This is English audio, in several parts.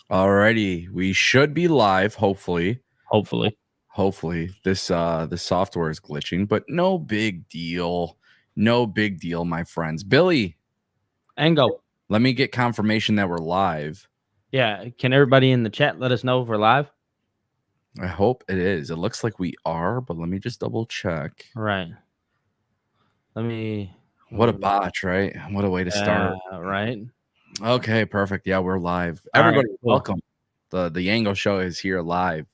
Alrighty, we should be live. Hopefully, Hopefully. this the software is glitching, but no big deal. No big deal, my friends. Billy, Ango. let me get confirmation that we're live. Yeah. Can everybody in the chat let us know if we're live? I hope it is. It looks like we are, but let me just double check. Right. Let me. What a botch, right? What a way to start. Right. Okay, perfect. Yeah, we're live. All right, Everybody, cool. welcome. The Ango show is here live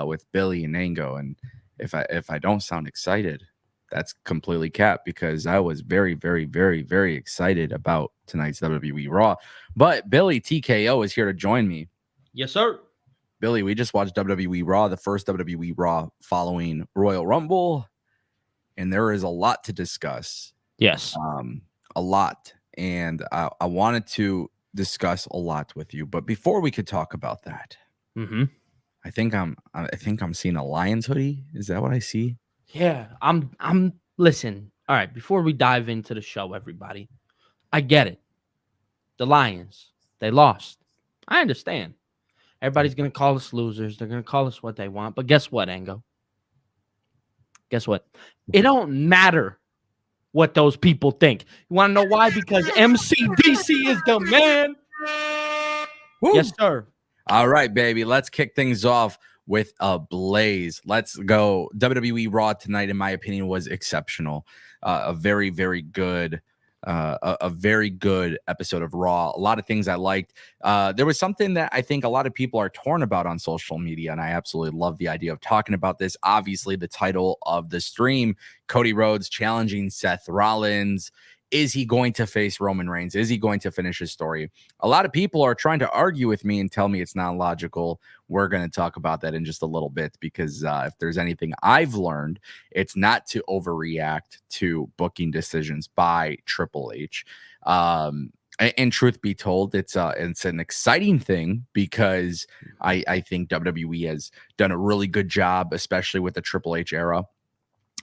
with Billy and Ango. And if I don't sound excited, that's completely capped because I was very, very, very, very excited about tonight's WWE Raw. But Billy TKO is here to join me. Yes, sir. Billy, we just watched WWE Raw, the first WWE Raw following Royal Rumble, and there is a lot to discuss. Yes. A lot. And I wanted to discuss a lot with you, but before we could talk about that, I think I'm seeing a Lions hoodie. Is that what I see? Yeah. I'm listen. All right, before we dive into the show, everybody, I get it. The Lions, they lost. I understand. Everybody's gonna call us losers. They're gonna call us what they want. But guess what, Ango? Guess what? It don't matter what those people think. You want to know why? Because MCDC is the man. Woo! Yes, sir. All right, baby. Let's kick things off with a blaze. Let's go. WWE Raw tonight, in my opinion, was exceptional. A very, very good. A very good episode of Raw. A lot of things I liked. There was something that I think a lot of people are torn about on social media, and I absolutely love the idea of talking about this. Obviously, the title of the stream, Cody Rhodes challenging Seth Rollins. Is he going to face Roman Reigns? Is he going to finish his story? A lot of people are trying to argue with me and tell me it's not logical. We're going to talk about that in just a little bit because if there's anything I've learned, it's not to overreact to booking decisions by Triple H. And truth be told, it's an exciting thing because I think WWE has done a really good job, especially with the Triple H era.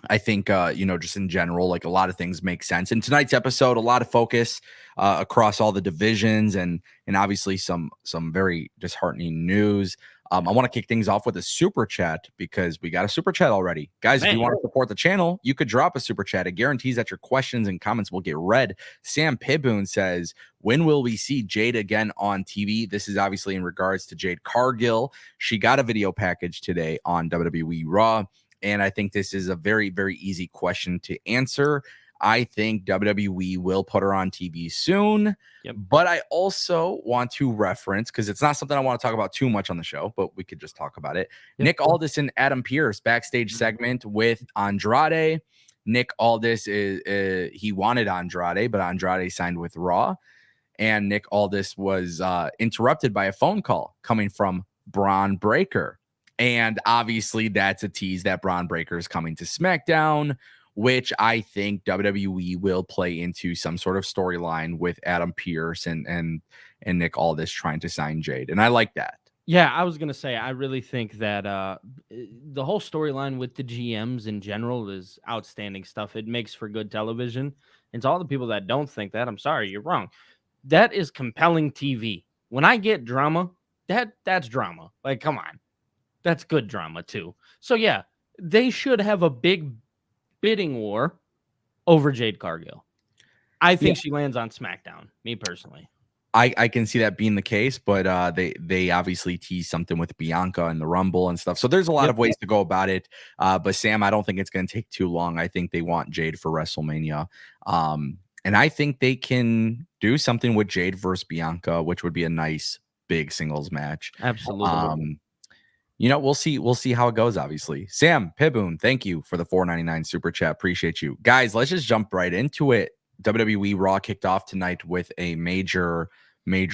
I think, just in general, like a lot of things make sense. In tonight's episode, a lot of focus across all the divisions and obviously some very disheartening news. I want to kick things off with a super chat because we got a super chat already. Guys, if you want to support the channel, you could drop a super chat. It guarantees that your questions and comments will get read. Sam Piboon says, when will we see Jade again on TV? This is obviously in regards to Jade Cargill. She got a video package today on WWE Raw. And I think this is a very, very easy question to answer. I think WWE will put her on TV soon. Yep. But I also want to reference, because it's not something I want to talk about too much on the show, but we could just talk about it. Yep. Nick Aldis and Adam Pearce backstage segment with Andrade. Nick Aldis he wanted Andrade, but Andrade signed with Raw. And Nick Aldis was interrupted by a phone call coming from Braun Breaker. And obviously, that's a tease that Braun Breaker is coming to SmackDown, which I think WWE will play into some sort of storyline with Adam Pearce and Nick Aldis trying to sign Jade. And I like that. Yeah, I was going to say, I really think that the whole storyline with the GMs in general is outstanding stuff. It makes for good television. And to all the people that don't think that, I'm sorry, you're wrong. That is compelling TV. When I get drama, that's drama. Like, come on. That's good drama, too. So, yeah, they should have a big bidding war over Jade Cargill. I think she lands on SmackDown, me personally. I can see that being the case, but they obviously tease something with Bianca and the Rumble and stuff. So there's a lot of ways to go about it. But, Sam, I don't think it's going to take too long. I think they want Jade for WrestleMania. And I think they can do something with Jade versus Bianca, which would be a nice big singles match. Absolutely. We'll see how it goes, obviously. Sam Piboon, thank you for the $4.99 super chat. Appreciate you. Guys, let's just jump right into it. WWE Raw kicked off tonight with a major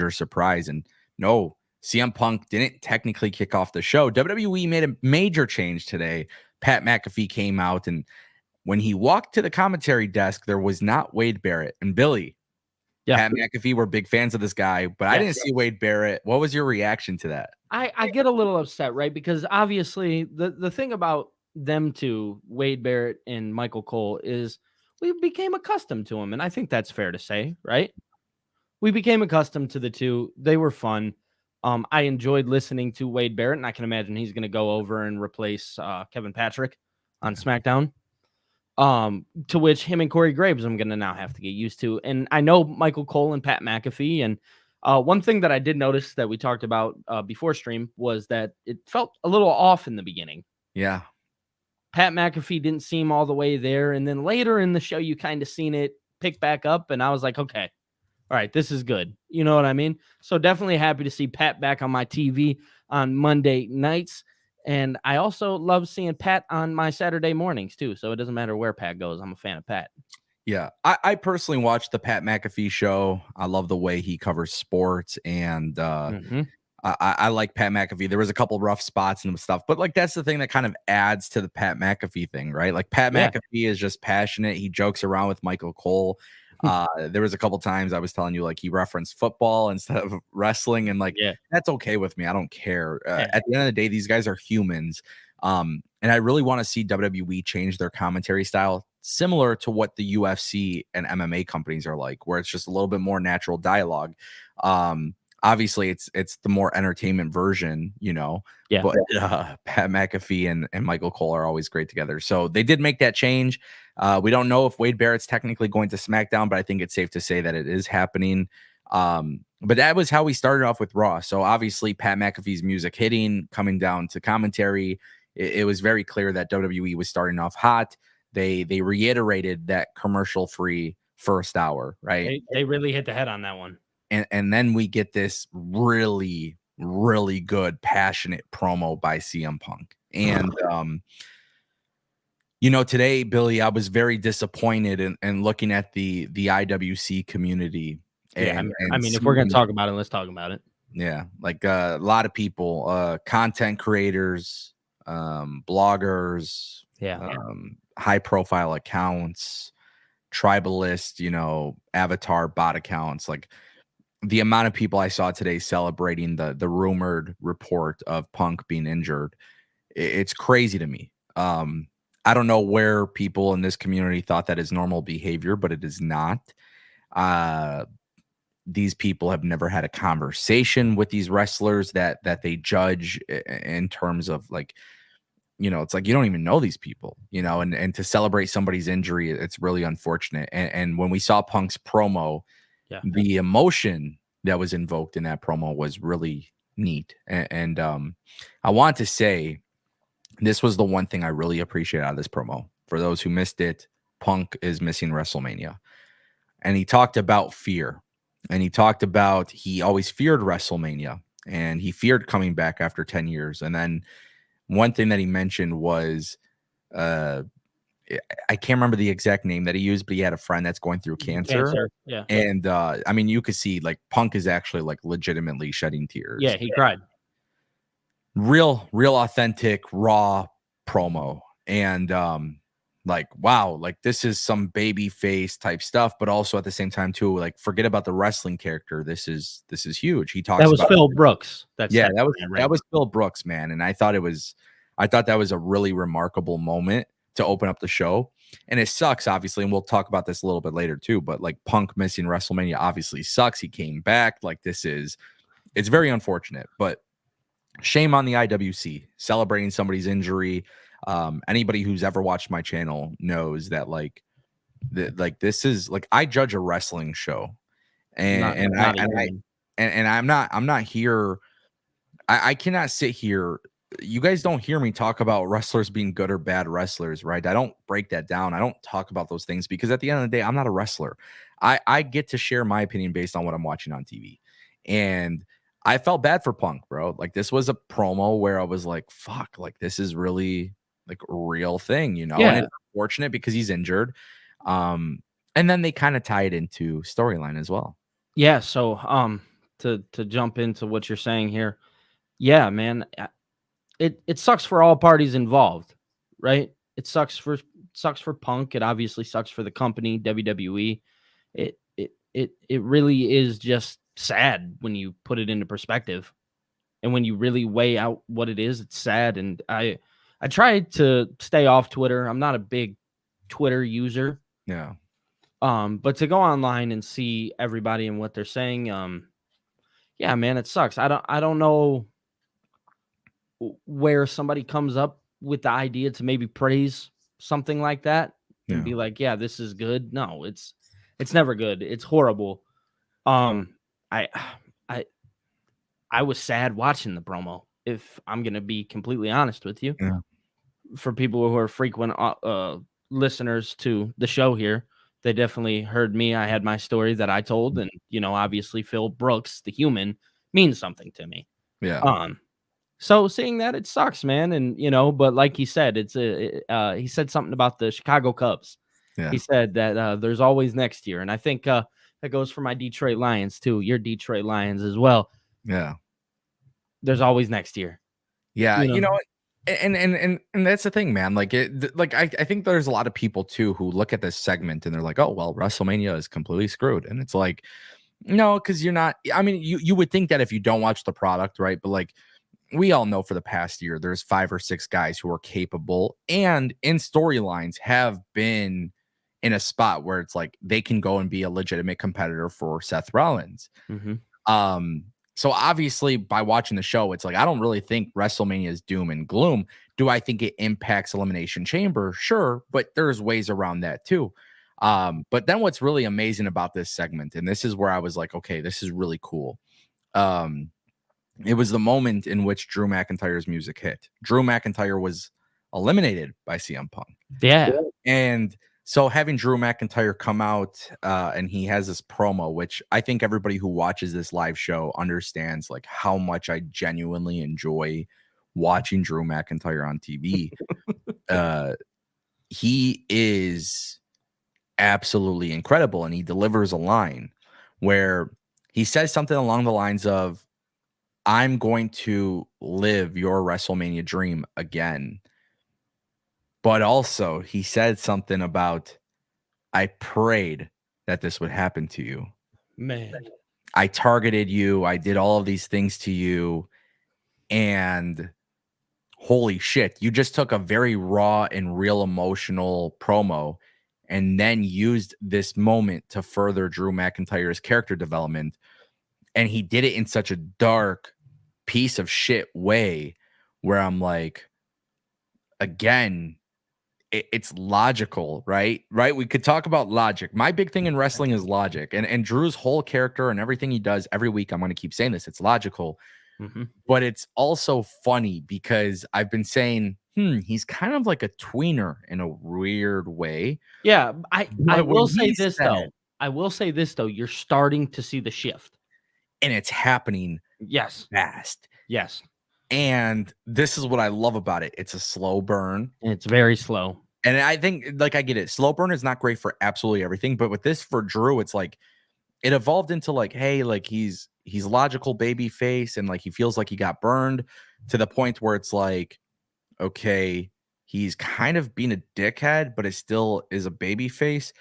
surprise. And no, CM Punk didn't technically kick off the show. WWE made a major change today. Pat McAfee came out, and when he walked to the commentary desk, there was not Wade Barrett. And Billy, Pat McAfee, we're big fans of this guy, but I didn't see Wade Barrett. What was your reaction to that? I get a little upset, right? Because obviously the thing about them two, Wade Barrett and Michael Cole, is we became accustomed to him. And I think that's fair to say, right? We became accustomed to the two. They were fun. I enjoyed listening to Wade Barrett, and I can imagine he's going to go over and replace Kevin Patrick on SmackDown. To which him and Corey Graves I'm going to now have to get used to. And I know Michael Cole and Pat McAfee. And one thing that I did notice that we talked about before stream was that it felt a little off in the beginning. Yeah. Pat McAfee didn't seem all the way there. And then later in the show, you kind of seen it pick back up. And I was like, okay, all right, this is good. You know what I mean? So definitely happy to see Pat back on my TV on Monday nights. And I also love seeing Pat on my Saturday mornings too. So it doesn't matter where Pat goes. I'm a fan of Pat. Yeah. I personally watch the Pat McAfee show. I love the way he covers sports, and I like Pat McAfee. There was a couple rough spots and stuff, but like that's the thing that kind of adds to the Pat McAfee thing, right? Like Pat McAfee is just passionate. He jokes around with Michael Cole. There was a couple times I was telling you, like, he referenced football instead of wrestling, and like that's okay with me. I don't care. At the end of the day, these guys are humans. And I really want to see WWE change their commentary style, similar to what the UFC and MMA companies are like, where it's just a little bit more natural dialogue. Obviously it's the more entertainment version, you know. Yeah. But Pat McAfee and Michael Cole are always great together. So they did make that change. We don't know if Wade Barrett's technically going to SmackDown, but I think it's safe to say that it is happening. But that was how we started off with Raw. So obviously Pat McAfee's music hitting, coming down to commentary, it was very clear that WWE was starting off hot. They reiterated that commercial-free first hour, right? They really hit the head on that one. And then we get this really, really good, passionate promo by CM Punk. And, you know, today, Billy, I was very disappointed in looking at the IWC community. And I mean, if we're going to talk about it, let's talk about it. Yeah, like a lot of people, content creators, bloggers, high-profile accounts, tribalists, you know, avatar bot accounts, like the amount of people I saw today celebrating the rumored report of Punk being injured, it's crazy to me. I don't know where people in this community thought that is normal behavior, but it is not. These people have never had a conversation with these wrestlers that they judge in terms of, like, you know, it's like you don't even know these people, you know, and to celebrate somebody's injury, it's really unfortunate. And when we saw Punk's promo, the emotion that was invoked in that promo was really neat. And I want to say this was the one thing I really appreciate out of this promo. For those who missed it, Punk is missing WrestleMania. And he talked about fear. And he talked about he always feared WrestleMania. And he feared coming back after 10 years. And then one thing that he mentioned was I can't remember the exact name that he used, but he had a friend that's going through cancer. Yeah. And I mean, you could see like Punk is actually like legitimately shedding tears. Yeah, he cried. Real authentic, raw promo. And like, wow, like this is some baby face type stuff, but also at the same time too, like, forget about the wrestling character. This is huge. He talks that was about Phil Brooks. That was Phil Brooks, man. And I thought that was a really remarkable moment to open up the show. And it sucks, obviously, and we'll talk about this a little bit later too, but like Punk missing WrestleMania obviously sucks. He came back. Like, it's very unfortunate, but shame on the IWC celebrating somebody's injury. Anybody who's ever watched my channel knows that like this is like, I judge a wrestling show, and I'm not here. I cannot sit here. You guys don't hear me talk about wrestlers being good or bad wrestlers, right? I don't break that down. I don't talk about those things because at the end of the day, I'm not a wrestler. I get to share my opinion based on what I'm watching on TV. And I felt bad for Punk, bro. Like, this was a promo where I was like, fuck, like this is really like a real thing, you know? Yeah. And it's unfortunate because he's injured. And then they kind of tie it into storyline as well. Yeah. So to jump into what you're saying here. Yeah, man. It sucks for all parties involved, right? It sucks for Punk. It obviously sucks for the company, WWE. It really is just sad when you put it into perspective, and when you really weigh out what it is. It's sad. And I tried to stay off Twitter. I'm not a big Twitter user. Yeah. But to go online and see everybody and what they're saying, Yeah, man, it sucks. I don't know where somebody comes up with the idea to maybe praise something like that and Yeah. be like, yeah, this is good. No, it's never good. It's horrible. Um, I I I was sad watching the promo, if I'm gonna be completely honest with you. Yeah. For people who are frequent listeners to the show here, they definitely heard me. I had my story that I told, and obviously Phil Brooks, the human, means something to me. Yeah. Um, so seeing that, it sucks, man. And but like he said, he said something about the Chicago Cubs. Yeah. He said that there's always next year, and I think that goes for my Detroit Lions too. Your Detroit Lions as well. Yeah. There's always next year. Yeah. You know? And that's the thing, man. Like I think there's a lot of people too who look at this segment and they're like, oh well, WrestleMania is completely screwed. And it's like, no, because you're not. I mean, you would think that if you don't watch the product, right? But like we all know for the past year, there's 5 or 6 guys who are capable and in storylines have been in a spot where it's like they can go and be a legitimate competitor for Seth Rollins. So obviously by watching the show, it's like, I don't really think WrestleMania is doom and gloom. Do I think it impacts Elimination Chamber? Sure, but there's ways around that too. But then what's really amazing about this segment, and this is where I was like, okay, this is really cool. It was the moment in which Drew McIntyre's music hit. Drew McIntyre was eliminated by CM Punk. Yeah. And so having Drew McIntyre come out and he has this promo, which I think everybody who watches this live show understands like how much I genuinely enjoy watching Drew McIntyre on TV. He is absolutely incredible. And he delivers a line where he says something along the lines of, I'm going to live your WrestleMania dream again. But also he said something about, I prayed that this would happen to you. Man. I targeted you. I did all of these things to you. And holy shit, you just took a very raw and real emotional promo and then used this moment to further Drew McIntyre's character development. And he did it in such a dark piece of shit way where I'm like, again, it's logical, right? We could talk about logic. My big thing in wrestling is logic, and Drew's whole character and everything he does every week. I'm going to keep saying this. It's logical, but it's also funny because I've been saying, he's kind of like a tweener in a weird way. Yeah, I will say this though. I will say this though. You're starting to see the shift, and it's happening. Yes, fast. Yes. And this is what I love about it. It's a slow burn. It's very slow. And I think, like, I get it. Slow burn is not great for absolutely everything. But with this, for Drew, it's like, it evolved into like, hey, like he's logical baby face. And like, he feels like he got burned to the point where it's like, okay, he's kind of being a dickhead, but it still is a baby face.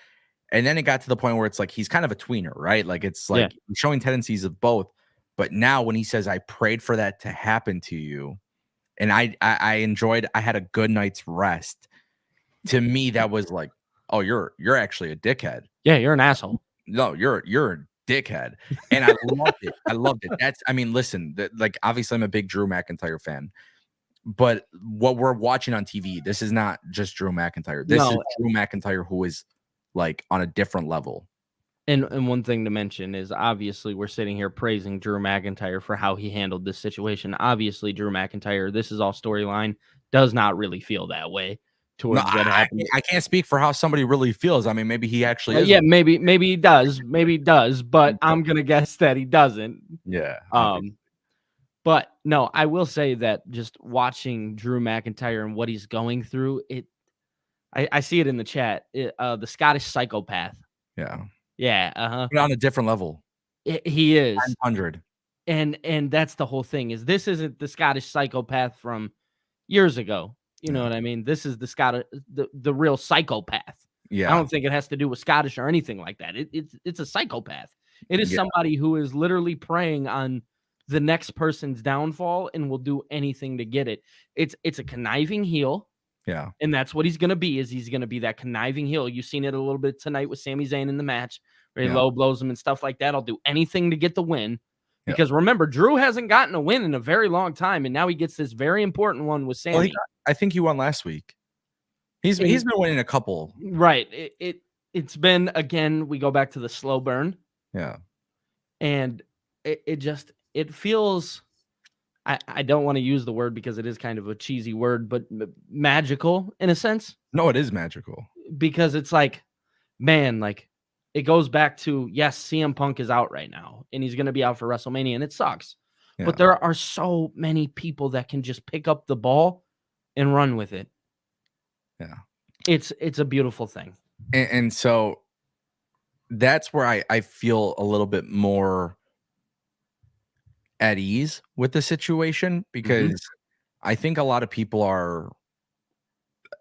And then it got to the point where it's like, he's kind of a tweener, right? Like, it's like showing tendencies of both. But now when he says, I prayed for that to happen to you, and I enjoyed, I had a good night's rest. To me, that was like, oh, you're actually a dickhead. Yeah, you're an asshole. No, you're a dickhead. And I loved it. I loved it. I mean, listen, like, obviously I'm a big Drew McIntyre fan, but what we're watching on TV, this is not just Drew McIntyre. This is Drew McIntyre who is like on a different level. And one thing to mention is, obviously we're sitting here praising Drew McIntyre for how he handled this situation. Obviously, Drew McIntyre, this is all storyline, does not really feel that way towards what happened. I can't speak for how somebody really feels. I mean, maybe he actually is. Yeah, maybe he does. Maybe he does, but I'm gonna guess that he doesn't. Yeah. But no, I will say that just watching Drew McIntyre and what he's going through, I see it in the chat. The Scottish psychopath. Yeah. Yeah, But on a different level. He is 900. And that's the whole thing, is this isn't the Scottish psychopath from years ago. You know what I mean? This is the real psychopath. Yeah. I don't think it has to do with Scottish or anything like that. It's a psychopath. It is somebody who is literally preying on the next person's downfall and will do anything to get it. It's a conniving heel. Yeah. And that's what he's going to be, is he's going to be that conniving heel. You've seen it a little bit tonight with Sami Zayn in the match, where he low blows him and stuff like that. I'll do anything to get the win. Because remember, Drew hasn't gotten a win in a very long time, and now he gets this very important one with Sami. Well, I think he won last week. He's been winning a couple. Right. It's been, again, we go back to the slow burn. Yeah. And it feels, I don't want to use the word because it is kind of a cheesy word, but magical in a sense. No, it is magical. Because it's like, man, like it goes back to, yes, CM Punk is out right now and he's going to be out for WrestleMania and it sucks. Yeah. But there are so many people that can just pick up the ball and run with it. Yeah. It's a beautiful thing. And so that's where I feel a little bit more at ease with the situation, because I think a lot of people are,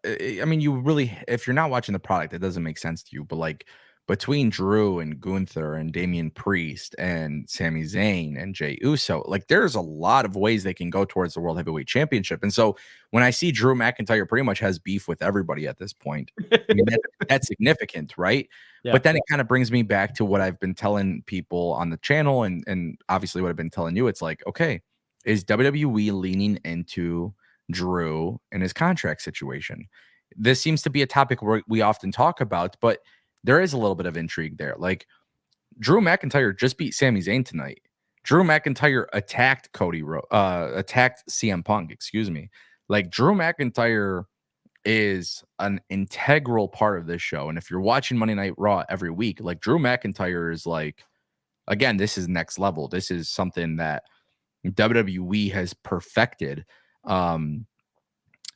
I mean, you really, if you're not watching the product, it doesn't make sense to you, but like between Drew and Gunther and Damian Priest and Sami Zayn and Jey Uso, like there's a lot of ways they can go towards the World Heavyweight Championship. And so when I see Drew McIntyre pretty much has beef with everybody at this point, I mean, that's significant, right? Yeah. But then it kind of brings me back to what I've been telling people on the channel and obviously what I've been telling you. It's like, okay, is WWE leaning into Drew and his contract situation? This seems to be a topic we often talk about, but there is a little bit of intrigue there. Like Drew McIntyre just beat Sami Zayn tonight. Drew McIntyre attacked attacked CM Punk, excuse me. Like Drew McIntyre is an integral part of this show. And if you're watching Monday Night Raw every week, like Drew McIntyre is like, again, this is next level. This is something that WWE has perfected.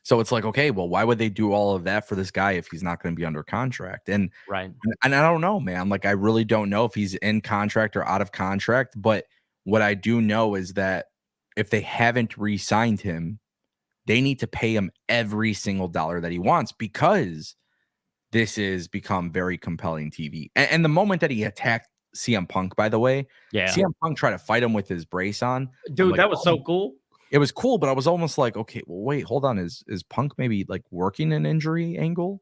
So it's like, okay, well, why would they do all of that for this guy if he's not going to be under contract? And right. And I don't know, man. Like, I really don't know if he's in contract or out of contract. But what I do know is that if they haven't re-signed him, they need to pay him every single dollar that he wants, because this has become very compelling TV. And the moment that he attacked CM Punk, by the way, CM Punk tried to fight him with his brace on. Dude, like, that was so cool. It was cool, but I was almost like, okay, well, wait, hold on. Is Punk maybe like working an injury angle?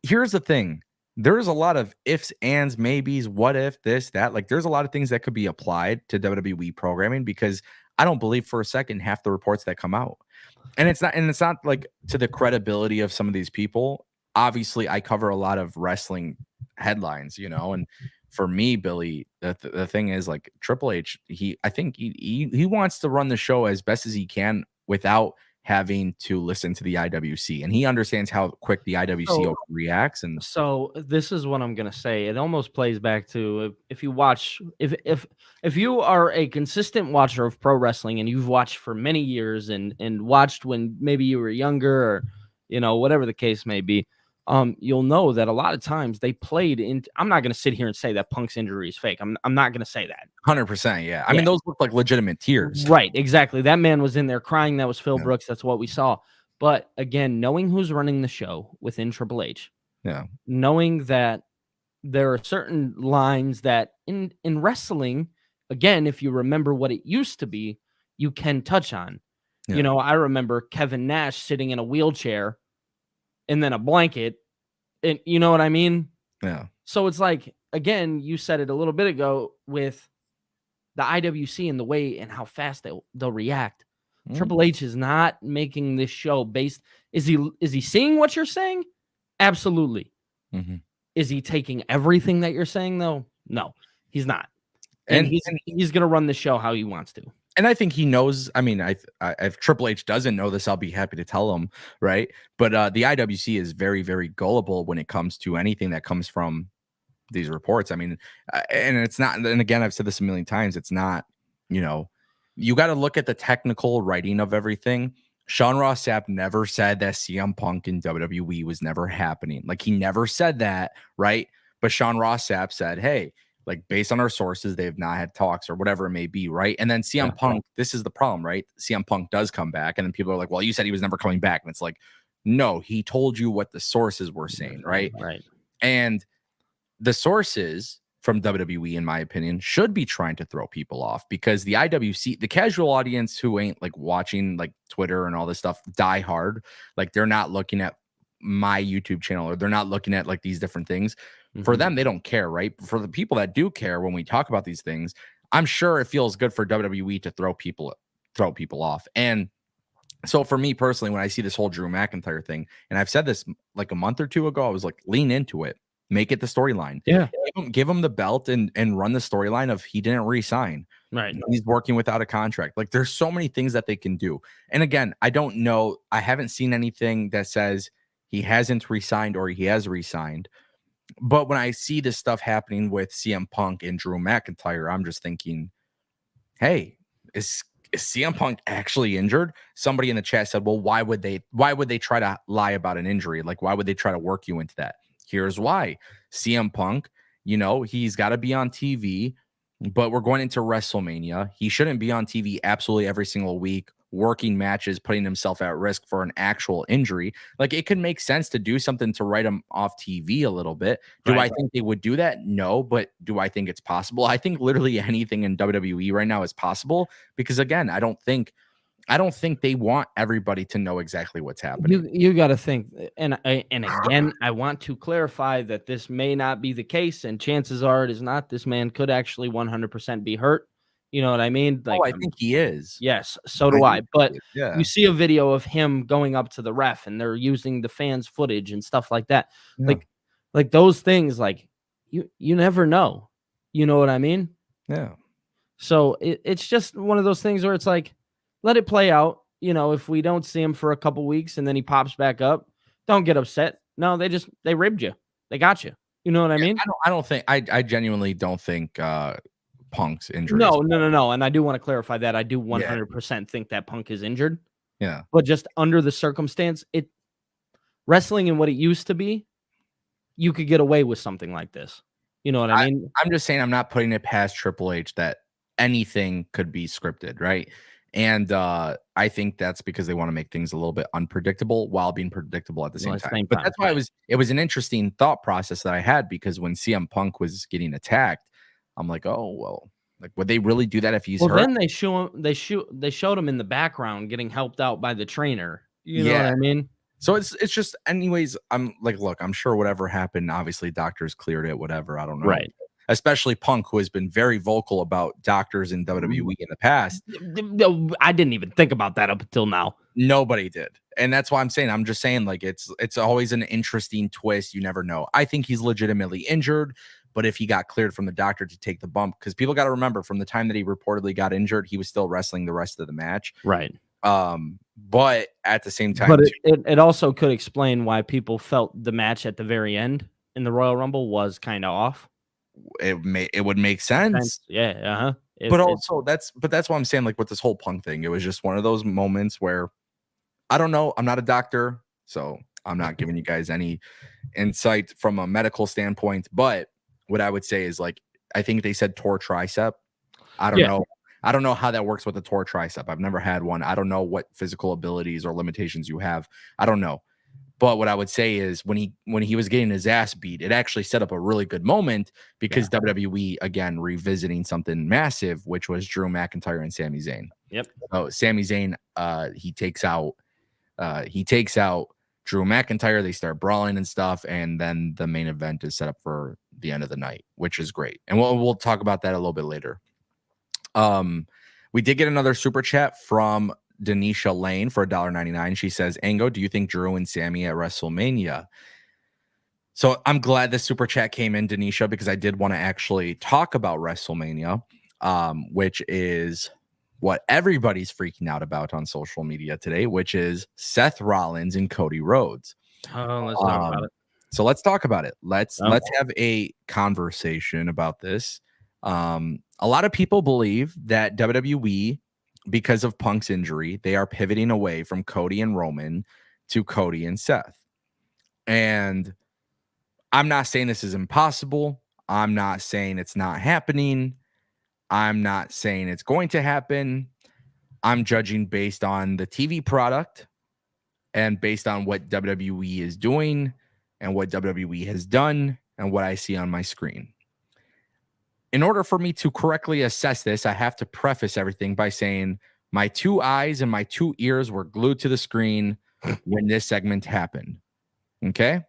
Here's the thing. There's a lot of ifs, ands, maybes, what if, this, that. Like, there's a lot of things that could be applied to WWE programming, because I don't believe for a second half the reports that come out. And it's not like to the credibility of some of these people. Obviously, I cover a lot of wrestling headlines, you know, and for me, Billy, the thing is, like, Triple H, I think he wants to run the show as best as he can without having to listen to the IWC, and he understands how quick the IWC reacts. And so this is what I'm gonna say. It almost plays back to if you watch, if you are a consistent watcher of pro wrestling and you've watched for many years and watched when maybe you were younger, or you know, whatever the case may be. You'll know that a lot of times they played in. I'm not going to sit here and say that Punk's injury is fake. I'm not going to say that. 100%. Yeah. I mean, those look like legitimate tears. Right. Exactly. That man was in there crying. That was Phil Brooks. That's what we saw. But again, knowing who's running the show within Triple H, knowing that there are certain lines that in wrestling, again, if you remember what it used to be, you can touch on. Yeah. You know, I remember Kevin Nash sitting in a wheelchair and then a blanket, and you know what I mean? Yeah. So it's like, again, you said it a little bit ago with the IWC and the way and how fast they'll react. Triple H is not making this show based. Is he seeing what you're saying? Absolutely. Is he taking everything that you're saying though? No, he's not. And he's going to run the show how he wants to. And I think he knows. I mean, if Triple H doesn't know this, I'll be happy to tell him, right? But the IWC is very, very gullible when it comes to anything that comes from these reports. I mean, and it's not. And again, I've said this a million times. It's not. You know, you got to look at the technical writing of everything. Sean Ross Sapp never said that CM Punk in WWE was never happening. Like, he never said that, right? But Sean Ross Sapp said, hey, like, based on our sources, they have not had talks or whatever it may be, right? And then CM Punk, this is the problem, right? CM Punk does come back, and then people are like, well, you said he was never coming back. And it's like, no, he told you what the sources were saying, right? Right. And the sources from WWE, in my opinion, should be trying to throw people off, because the IWC, the casual audience who ain't like watching like Twitter and all this stuff, die hard. Like, they're not looking at my YouTube channel, or they're not looking at like these different things. For them, they don't care, right? For the people that do care, when we talk about these things, I'm sure it feels good for WWE to throw people off. And so for me personally, when I see this whole Drew McIntyre thing, and I've said this like a month or two ago, I was like, lean into it, make it the storyline. Yeah. Give him the belt and run the storyline of he didn't re-sign. Right. He's working without a contract. Like there's so many things that they can do. And again, I don't know. I haven't seen anything that says he hasn't re-signed or he has re-signed. But when I see this stuff happening with CM Punk and Drew McIntyre, I'm just thinking, hey, is CM Punk actually injured? Somebody in the chat said, well, why would they try to lie about an injury? Like, why would they try to work you into that? Here's why. CM Punk, he's got to be on TV, but we're going into WrestleMania. He shouldn't be on TV absolutely every single week, working matches, putting himself at risk for an actual injury. Like, it could make sense to do something to write him off TV a little bit. Do I think they would do that? No, but do I think it's possible? I think literally anything in WWE right now is possible because, again, I don't think they want everybody to know exactly what's happening. You got to think, and again, I want to clarify that this may not be the case, and chances are it is not. This man could actually 100% be hurt. You know what I mean? Like, I think he is. Yes, so do I. But yeah, you see a video of him going up to the ref, and they're using the fans' footage and stuff like that. Yeah. Like those things. Like you never know. You know what I mean? Yeah. So it's just one of those things where it's like, let it play out. If we don't see him for a couple weeks and then he pops back up, don't get upset. No, they ribbed you. They got you. You know what I mean? I don't think I genuinely don't think Punk's injured. No. And I do want to clarify that I do 100% think that Punk is injured. Yeah. But just under the circumstance, wrestling and what it used to be, you could get away with something like this. You know what I mean? I'm just saying I'm not putting it past Triple H that anything could be scripted, right? And I think that's because they want to make things a little bit unpredictable while being predictable at the same time. But that's why it was an interesting thought process that I had, because when CM Punk was getting attacked, I'm like, oh, well, like, would they really do that if he's hurt? Then they showed him in the background getting helped out by the trainer. You know what I mean? So it's just, anyways, I'm like, look, I'm sure whatever happened, obviously doctors cleared it, whatever. I don't know. Right. Especially Punk, who has been very vocal about doctors in WWE in the past. I didn't even think about that up until now. Nobody did. And that's why I'm just saying, like, it's always an interesting twist. You never know. I think he's legitimately injured, but if he got cleared from the doctor to take the bump, because people got to remember, from the time that he reportedly got injured, he was still wrestling the rest of the match. Right. But at the same time, but it also could explain why people felt the match at the very end in the Royal Rumble was kind of off. It would make sense. Yeah. That's what I'm saying. Like, with this whole Punk thing, it was just one of those moments where, I don't know. I'm not a doctor, so I'm not giving you guys any insight from a medical standpoint. But what I would say is, like, I think they said tore tricep. I don't know. I don't know how that works with a tore tricep. I've never had one. I don't know what physical abilities or limitations you have. I don't know. But what I would say is, when he was getting his ass beat, it actually set up a really good moment, because WWE, again, revisiting something massive, which was Drew McIntyre and Sami Zayn. Yep. So Sami Zayn, he takes out Drew McIntyre. They start brawling and stuff, and then the main event is set up for the end of the night, which is great. And we'll talk about that a little bit later. We did get another super chat from Denisha Lane for $1.99. She says, Ango, do you think Drew and Sami at WrestleMania? So I'm glad this super chat came in, Denisha, because I did want to actually talk about WrestleMania, which is what everybody's freaking out about on social media today, which is Seth Rollins and Cody Rhodes. Let's talk about it. So let's talk about it. Let's have a conversation about this. A lot of people believe that WWE, because of Punk's injury, they are pivoting away from Cody and Roman to Cody and Seth. And I'm not saying this is impossible. I'm not saying it's not happening. I'm not saying it's going to happen. I'm judging based on the TV product and based on what WWE is doing and what WWE has done and what I see on my screen. In order for me to correctly assess this, I have to preface everything by saying my two eyes and my two ears were glued to the screen when this segment happened. Okay?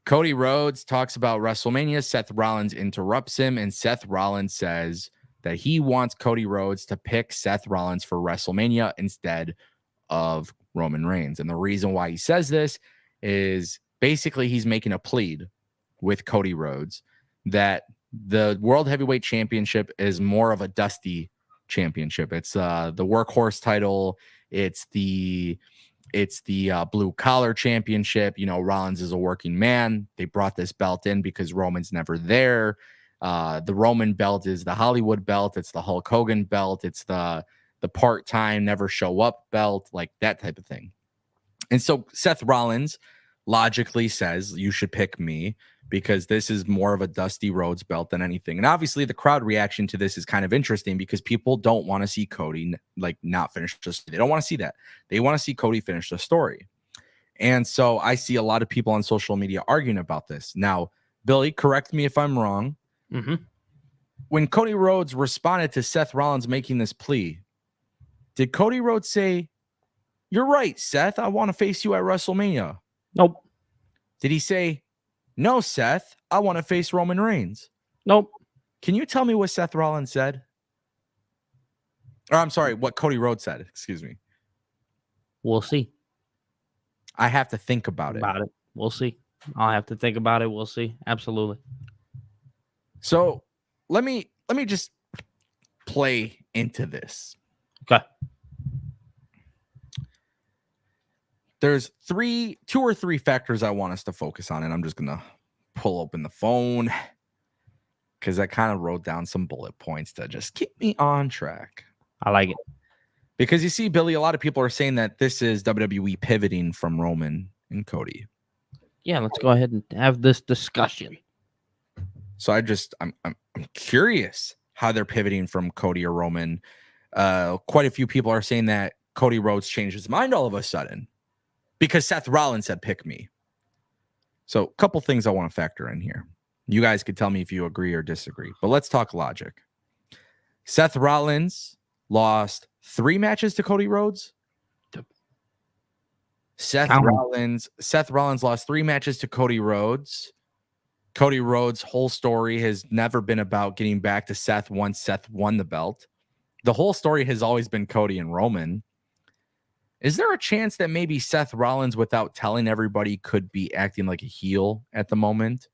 Cody Rhodes talks about WrestleMania. Seth Rollins interrupts him, and Seth Rollins says, that he wants Cody Rhodes to pick Seth Rollins for WrestleMania instead of Roman Reigns. And the reason why he says this is basically he's making a plea with Cody Rhodes that the World Heavyweight Championship is more of a dusty championship. It's the workhorse title. It's the blue collar championship. You know, Rollins is a working man. They brought this belt in because Roman's never there. The Roman belt is the Hollywood belt. It's the Hulk Hogan belt. It's the part-time never show up belt, like that type of thing. And so Seth Rollins logically says you should pick me because this is more of a Dusty Rhodes belt than anything. And obviously the crowd reaction to this is kind of interesting because people don't want to see Cody like not finish this. They don't want to see that. They want to see Cody finish the story. And so I see a lot of people on social media arguing about this. Now, Billy, correct me if I'm wrong. Mm-hmm. When Cody Rhodes responded to Seth Rollins making this plea, did Cody Rhodes say, "You're right, Seth, I want to face you at WrestleMania"? Nope. Did he say, "No, Seth, I want to face Roman Reigns"? Nope. Can you tell me what Seth Rollins said? Or I'm sorry, what Cody Rhodes said. Excuse me. We'll see. I have to think about it. We'll see. I'll have to think about it. We'll see. Absolutely. So let me just play into this. Okay. There's two or three factors I want us to focus on, and I'm just gonna pull open the phone because I kind of wrote down some bullet points to just keep me on track. I like it. Because you see, Billy, a lot of people are saying that this is WWE pivoting from Roman and Cody. Yeah, let's go ahead and have this discussion. So I'm curious how they're pivoting from Cody or Roman. Quite a few people are saying that Cody Rhodes changed his mind all of a sudden because Seth Rollins said, "Pick me." So a couple things I want to factor in here. You guys could tell me if you agree or disagree, but let's talk logic. Seth Rollins lost 3 matches to Cody Rhodes. Seth Rollins lost 3 matches to Cody Rhodes. Cody Rhodes' whole story has never been about getting back to Seth once Seth won the belt. The whole story has always been Cody and Roman. Is there a chance that maybe Seth Rollins, without telling everybody, could be acting like a heel at the moment?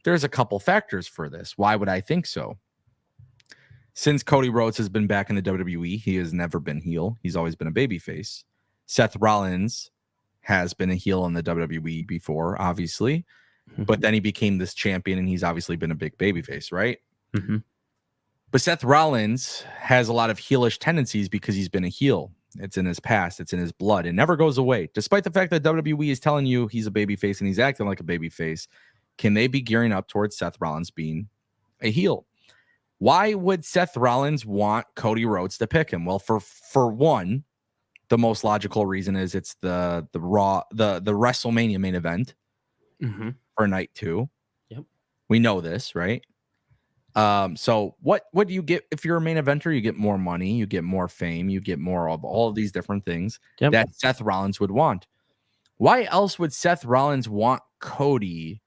There's a couple factors for this. Why would I think so? Since Cody Rhodes has been back in the WWE, he has never been heel. He's always been a babyface. Seth Rollins has been a heel in the WWE before, obviously. But then he became this champion, and he's obviously been a big babyface, right? Mm-hmm. But Seth Rollins has a lot of heelish tendencies because he's been a heel. It's in his past. It's in his blood. It never goes away. Despite the fact that WWE is telling you he's a babyface and he's acting like a babyface, can they be gearing up towards Seth Rollins being a heel? Why would Seth Rollins want Cody Rhodes to pick him? Well, for one, the most logical reason is it's the WrestleMania main event. Mm-hmm. For night 2. Yep. We know this, right? So what do you get if you're a main eventer? You get more money, you get more fame, you get more of all of these different things that Seth Rollins would want. Why else would Seth Rollins want Cody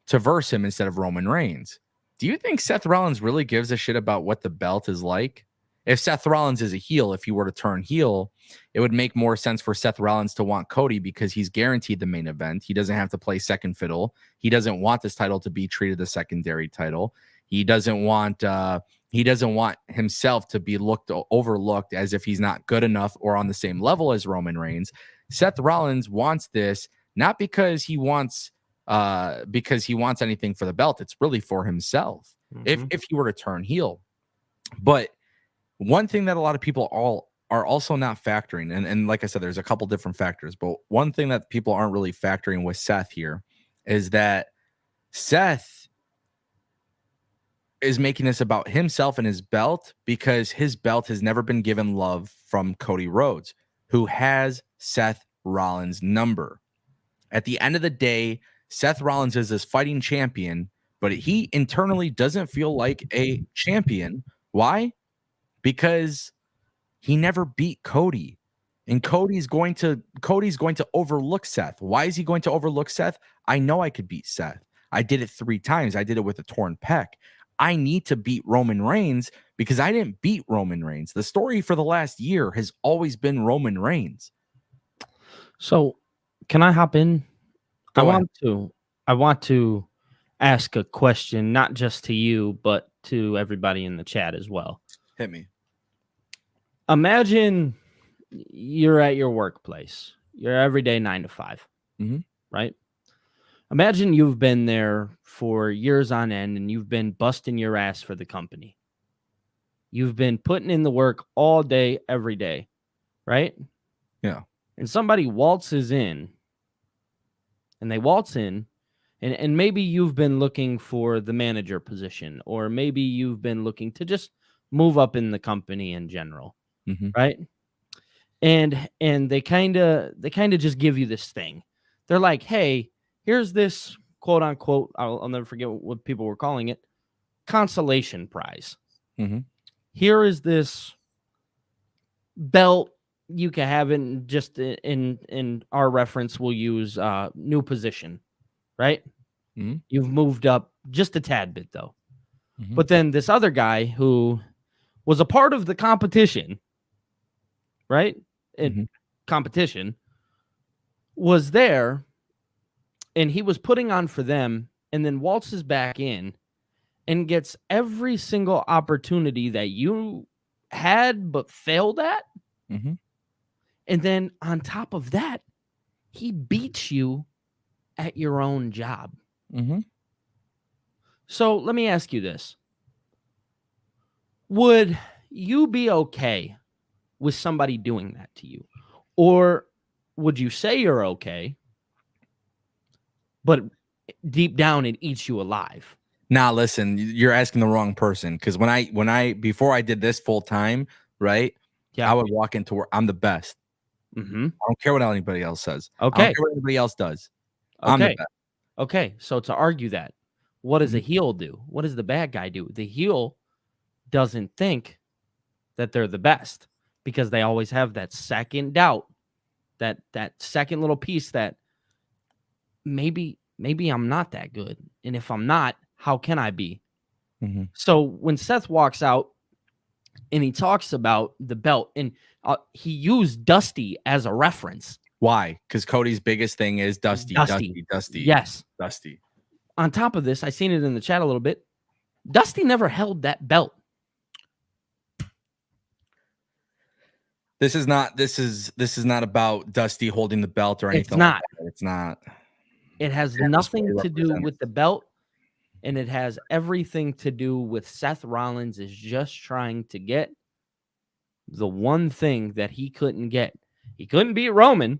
to verse him instead of Roman Reigns? Do you think Seth Rollins really gives a shit about what the belt is like? If Seth Rollins is a heel, if he were to turn heel, it would make more sense for Seth Rollins to want Cody because he's guaranteed the main event. He doesn't have to play second fiddle. He doesn't want this title to be treated as a secondary title. He doesn't want himself to be overlooked as if he's not good enough or on the same level as Roman Reigns. Seth Rollins wants this not because he wants anything for the belt. It's really for himself. Mm-hmm. If he were to turn heel. But one thing that a lot of people are also not factoring, and like I said, there's a couple different factors, but one thing that people aren't really factoring with Seth here is that Seth is making this about himself and his belt because his belt has never been given love from Cody Rhodes, who has Seth Rollins' number. At the end of the day, Seth Rollins is this fighting champion, but he internally doesn't feel like a champion. Why? Because he never beat Cody, and Cody's going to overlook Seth. Why is he going to overlook Seth? I know I could beat Seth. I did it 3 times. I did it with a torn pec. I need to beat Roman Reigns because I didn't beat Roman Reigns. The story for the last year has always been Roman Reigns. So, can I hop in? Go ahead. I want to ask a question, not just to you, but to everybody in the chat as well. Hit me. Imagine you're at your workplace, your everyday 9 to 5, right? Imagine you've been there for years on end and you've been busting your ass for the company. You've been putting in the work all day, every day, right? Yeah. And somebody waltzes in, and they waltz in, and maybe you've been looking for the manager position, or maybe you've been looking to just move up in the company in general, right? And they kind of just give you this thing. They're like, hey, here's this quote unquote, I'll never forget what people were calling it, consolation prize. Here is this belt. You can have it just in our reference, we'll use new position, right? You've moved up just a tad bit though. But then this other guy who was a part of the competition, right? Competition was there, and he was putting on for them, and then waltzes back in and gets every single opportunity that you had but failed at. And then on top of that, he beats you at your own job. So let me ask you this. Would you be okay with somebody doing that to you? Or would you say you're okay, but deep down it eats you alive? Nah, listen, you're asking the wrong person. Because when I before I did this full time, right? Yeah. I would walk into work. I'm the best. I don't care what anybody else says. I don't Okay. care what anybody else does. I'm the best. Okay. So to argue that, what does a heel do? What does the bad guy do? The heel doesn't think that they're the best because they always have that second doubt, that second little piece that maybe I'm not that good. And if I'm not, how can I be? So when Seth walks out and he talks about the belt, and he used Dusty as a reference. Why? Because Cody's biggest thing is Dusty. Yes. Dusty. On top of this, I seen it in the chat a little bit. Dusty never held that belt. This is not about Dusty holding the belt or anything. It's not. Like that. It's not. It has nothing to do with the belt, and it has everything to do with Seth Rollins is just trying to get the one thing that he couldn't get. He couldn't beat Roman.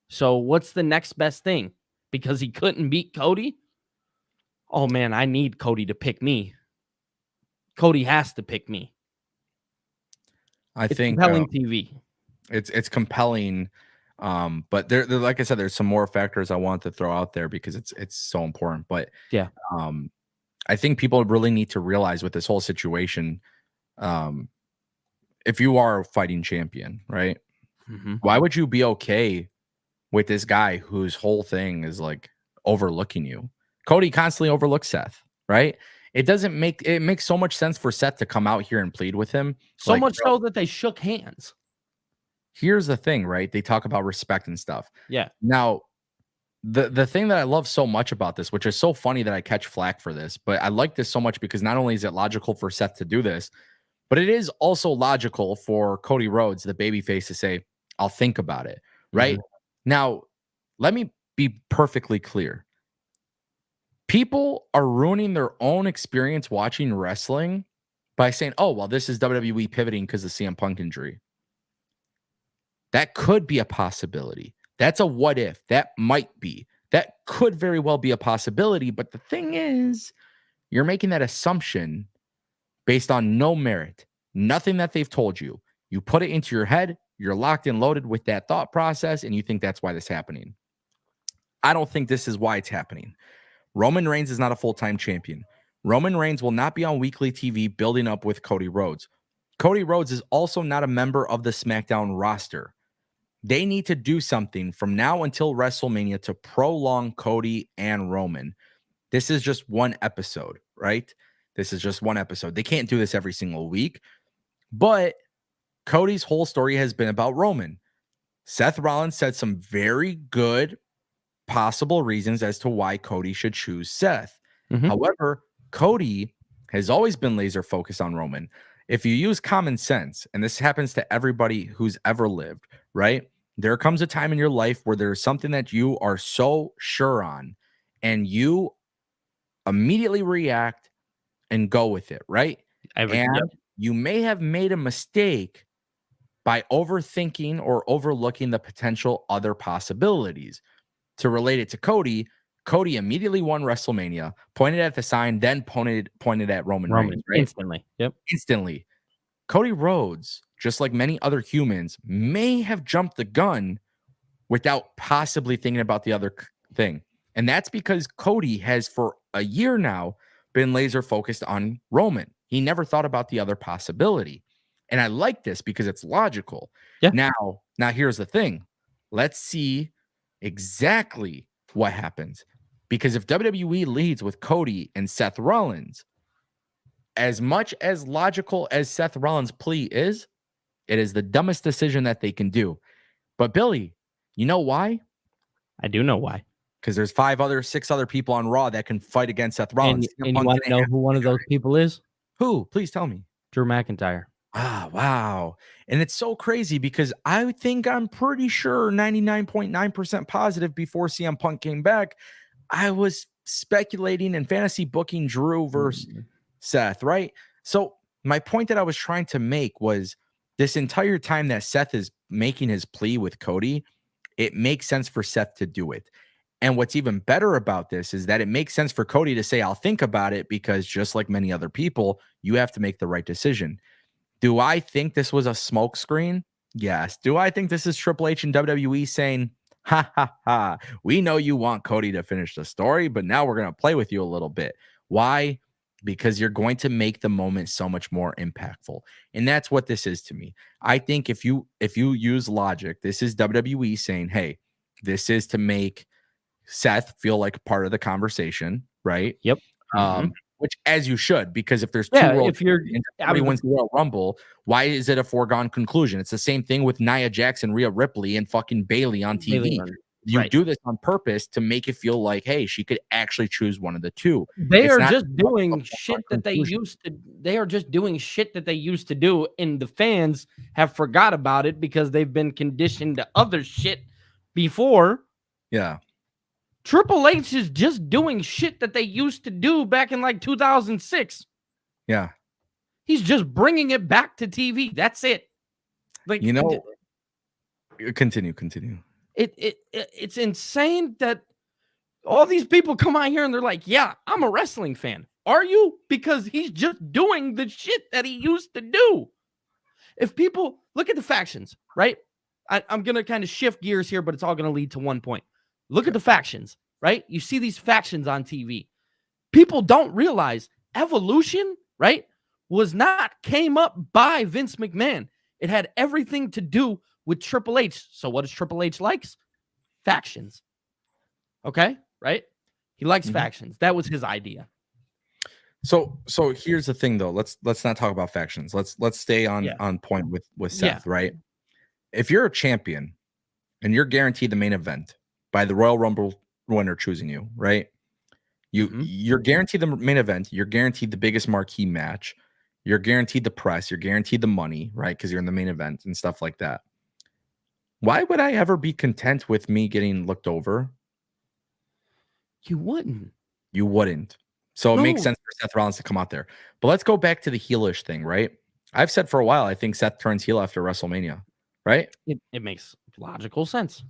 So what's the next best thing? Because he couldn't beat Cody? Oh man, I need Cody to pick me. Cody has to pick me. It's compelling TV. It's compelling. But there, like I said, there's some more factors I want to throw out there because it's so important. But yeah, I think people really need to realize with this whole situation, if you are a fighting champion, right? Why would you be okay with this guy whose whole thing is like overlooking you? Cody constantly overlooks Seth, right? It makes so much sense for Seth to come out here and plead with him. So much so that they shook hands. Here's the thing, right? They talk about respect and stuff. Yeah. Now, the thing that I love so much about this, which is so funny that I catch flack for this, but I like this so much because not only is it logical for Seth to do this, but it is also logical for Cody Rhodes, the babyface, to say, I'll think about it, right? Now, let me be perfectly clear. People are ruining their own experience watching wrestling by saying, oh, well, this is WWE pivoting because of CM Punk injury. That could be a possibility. That's a what if. That might be. That could very well be a possibility. But the thing is, you're making that assumption based on no merit, nothing that they've told you. You put it into your head, you're locked and loaded with that thought process, and you think that's why this is happening. I don't think this is why it's happening. Roman Reigns is not a full-time champion. Roman Reigns will not be on weekly TV building up with Cody Rhodes. Cody Rhodes is also not a member of the SmackDown roster. They need to do something from now until WrestleMania to prolong Cody and Roman. This is just one episode, right? This is just one episode. They can't do this every single week. But Cody's whole story has been about Roman. Seth Rollins said some very good possible reasons as to why Cody should choose Seth. Mhm. However, Cody has always been laser focused on Roman. If you use common sense, and this happens to everybody who's ever lived, right? There comes a time in your life where there's something that you are so sure on, and you immediately react and go with it, right? And you may have made a mistake by overthinking or overlooking the potential other possibilities. To relate it to Cody, Cody immediately won WrestleMania, pointed at the sign, then pointed at Roman Reigns, right? Instantly. Yep. Instantly. Cody Rhodes, just like many other humans, may have jumped the gun without possibly thinking about the other thing. And that's because Cody has for a year now been laser focused on Roman. He never thought about the other possibility. And I like this because it's logical. Yeah. Now here's the thing. Let's see exactly what happens. Because if WWE leads with Cody and Seth Rollins, as much as logical as Seth Rollins' plea is, it is the dumbest decision that they can do. But Billy, you know why? I do know why. Because there's 6 other people on Raw that can fight against Seth Rollins. And you want to know who one of those people is? Who? Please tell me. Drew McIntyre. Ah, wow. And it's so crazy because I think I'm pretty sure 99.9% positive before CM Punk came back, I was speculating and fantasy booking Drew versus Seth, right? So my point that I was trying to make was this entire time that Seth is making his plea with Cody, it makes sense for Seth to do it. And what's even better about this is that it makes sense for Cody to say, I'll think about it, because just like many other people, you have to make the right decision. Do I think this was a smokescreen? Yes. Do I think this is Triple H and WWE saying, ha, ha, ha, we know you want Cody to finish the story, but now we're going to play with you a little bit. Why? Because you're going to make the moment so much more impactful. And that's what this is to me. I think if you use logic, this is WWE saying, hey, this is to make Seth feel like part of the conversation, right? Yep. Which, as you should, because if there's if you're everybody wins the Royal Rumble, why is it a foregone conclusion? It's the same thing with Nia Jax and Rhea Ripley and fucking Bayley on TV. You do this on purpose to make it feel like, hey, she could actually choose one of the two. They are just doing shit that they used to. They are just doing shit that they used to do, and the fans have forgot about it because they've been conditioned to other shit before. Yeah. Triple H is just doing shit that they used to do back in like 2006. Yeah. He's just bringing it back to TV. That's it. Like, you know, continue. It's insane that all these people come out here and they're like, yeah, I'm a wrestling fan. Are you? Because he's just doing the shit that he used to do. If people look at the factions, right? I'm going to kind of shift gears here, but it's all going to lead to one point. Look at the factions, right? You see these factions on TV. People don't realize Evolution, right, came up by Vince McMahon. It had everything to do with Triple H. So what does Triple H likes? Factions. Okay, right? He likes factions. That was his idea. So here's the thing, though. Let's not talk about factions. Let's stay on point with Seth, right? If you're a champion and you're guaranteed the main event by the Royal Rumble winner choosing you, right? You're guaranteed the main event. You're guaranteed the biggest marquee match. You're guaranteed the press. You're guaranteed the money, right? Because you're in the main event and stuff like that. Why would I ever be content with me getting looked over? You wouldn't. You wouldn't. So it makes sense for Seth Rollins to come out there. But let's go back to the heelish thing, right? I've said for a while, I think Seth turns heel after WrestleMania, right? It makes logical sense.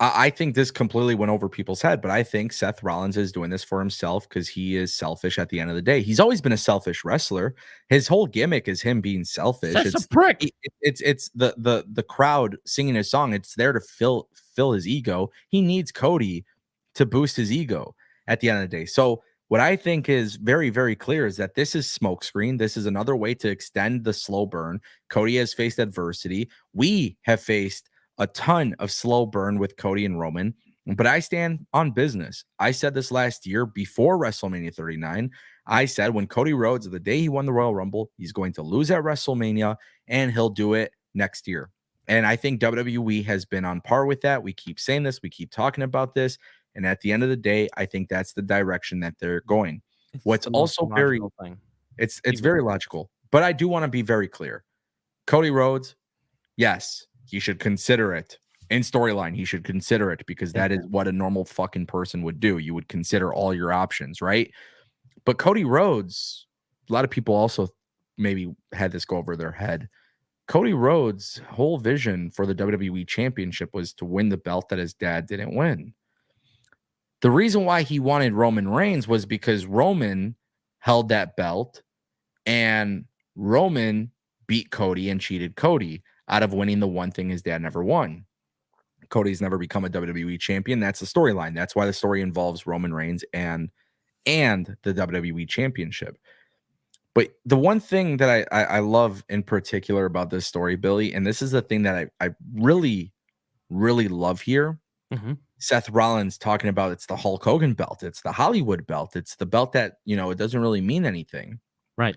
I think this completely went over people's head, but I think Seth Rollins is doing this for himself because he is selfish at the end of the day. He's always been a selfish wrestler. His whole gimmick is him being selfish. That's a prick. It's the crowd singing his song. It's there to fill his ego. He needs Cody to boost his ego at the end of the day. So what I think is very, very clear is that this is smokescreen. This is another way to extend the slow burn. Cody has faced adversity. We have faced a ton of slow burn with Cody and Roman. But I stand on business. I said this last year before WrestleMania 39. I said when Cody Rhodes, the day he won the Royal Rumble, he's going to lose at WrestleMania and he'll do it next year. And I think WWE has been on par with that. We keep saying this, we keep talking about this. And at the end of the day, I think that's the direction that they're going. What's also very thing. it's very logical, but I do want to be very clear. Cody Rhodes, yes, he should consider it. In storyline, he should consider it because that is what a normal fucking person would do. You would consider all your options, right? But Cody Rhodes, a lot of people also maybe had this go over their head. Cody Rhodes' whole vision for the WWE Championship was to win the belt that his dad didn't win. The reason why he wanted Roman Reigns was because Roman held that belt and Roman beat Cody and cheated Cody out of winning the one thing his dad never won. Cody's never become a WWE champion. That's the storyline. That's why the story involves Roman Reigns and the WWE Championship. But the one thing that I love in particular about this story, Billy, and this is the thing that I really, really love here. Seth Rollins talking about it's the Hulk Hogan belt. It's the Hollywood belt. It's the belt that, it doesn't really mean anything. Right.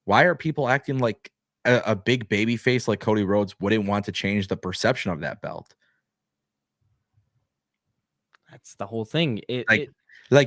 Why are people acting like a big baby face like Cody Rhodes wouldn't want to change the perception of that belt? That's the whole thing.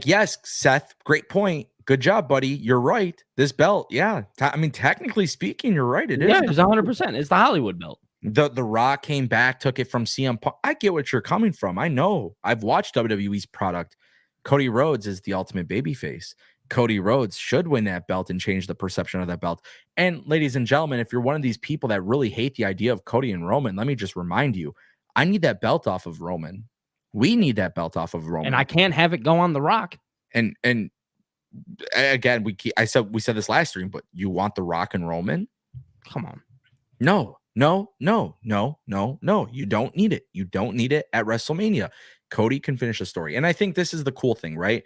Yes, Seth, great point. Good job, buddy. You're right. This belt, yeah. Technically speaking, you're right. It is. Yeah, it's 100%. It's the Hollywood belt. The Rock came back, took it from CM Punk. I get what you're coming from. I know. I've watched WWE's product. Cody Rhodes is the ultimate babyface. Cody Rhodes should win that belt and change the perception of that belt. And ladies and gentlemen, if you're one of these people that really hate the idea of Cody and Roman, let me just remind you, I need that belt off of Roman. We need that belt off of Roman. And I can't have it go on The Rock. And again, we said this last stream, but you want The Rock and Roman? Come on. No. You don't need it. You don't need it at WrestleMania. Cody can finish the story. And I think this is the cool thing, right?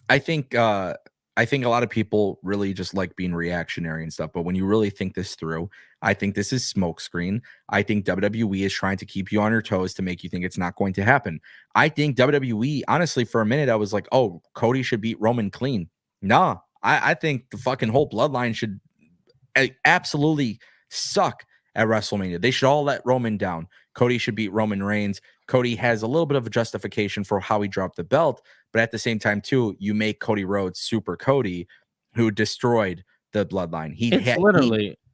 I think a lot of people really just like being reactionary and stuff. But when you really think this through, I think this is smokescreen. I think WWE is trying to keep you on your toes to make you think it's not going to happen. I think WWE, honestly, for a minute, I was like, oh, Cody should beat Roman clean. Nah, I think the fucking whole bloodline should absolutely suck at WrestleMania. They should all let Roman down. Cody should beat Roman Reigns. Cody has a little bit of a justification for how he dropped the belt, but at the same time, too, you make Cody Rhodes Super Cody, who destroyed the bloodline. He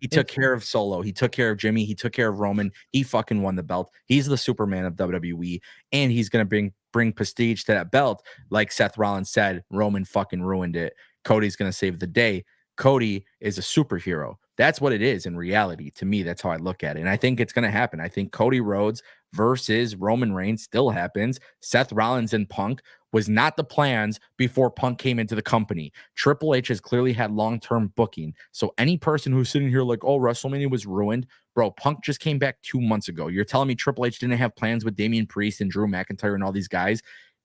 took care of Solo. He took care of Jimmy. He took care of Roman. He fucking won the belt. He's the Superman of WWE, and he's going to bring prestige to that belt. Like Seth Rollins said, Roman fucking ruined it. Cody's going to save the day. Cody is a superhero. That's what it is in reality. To me, that's how I look at it. And I think it's going to happen. I think Cody Rhodes versus Roman Reigns still happens. Seth Rollins and Punk was not the plans before Punk came into the company. Triple H has clearly had long-term booking. So any person who's sitting here like, oh, WrestleMania was ruined, bro, Punk just came back 2 months ago. You're telling me Triple H didn't have plans with Damian Priest and Drew McIntyre and all these guys?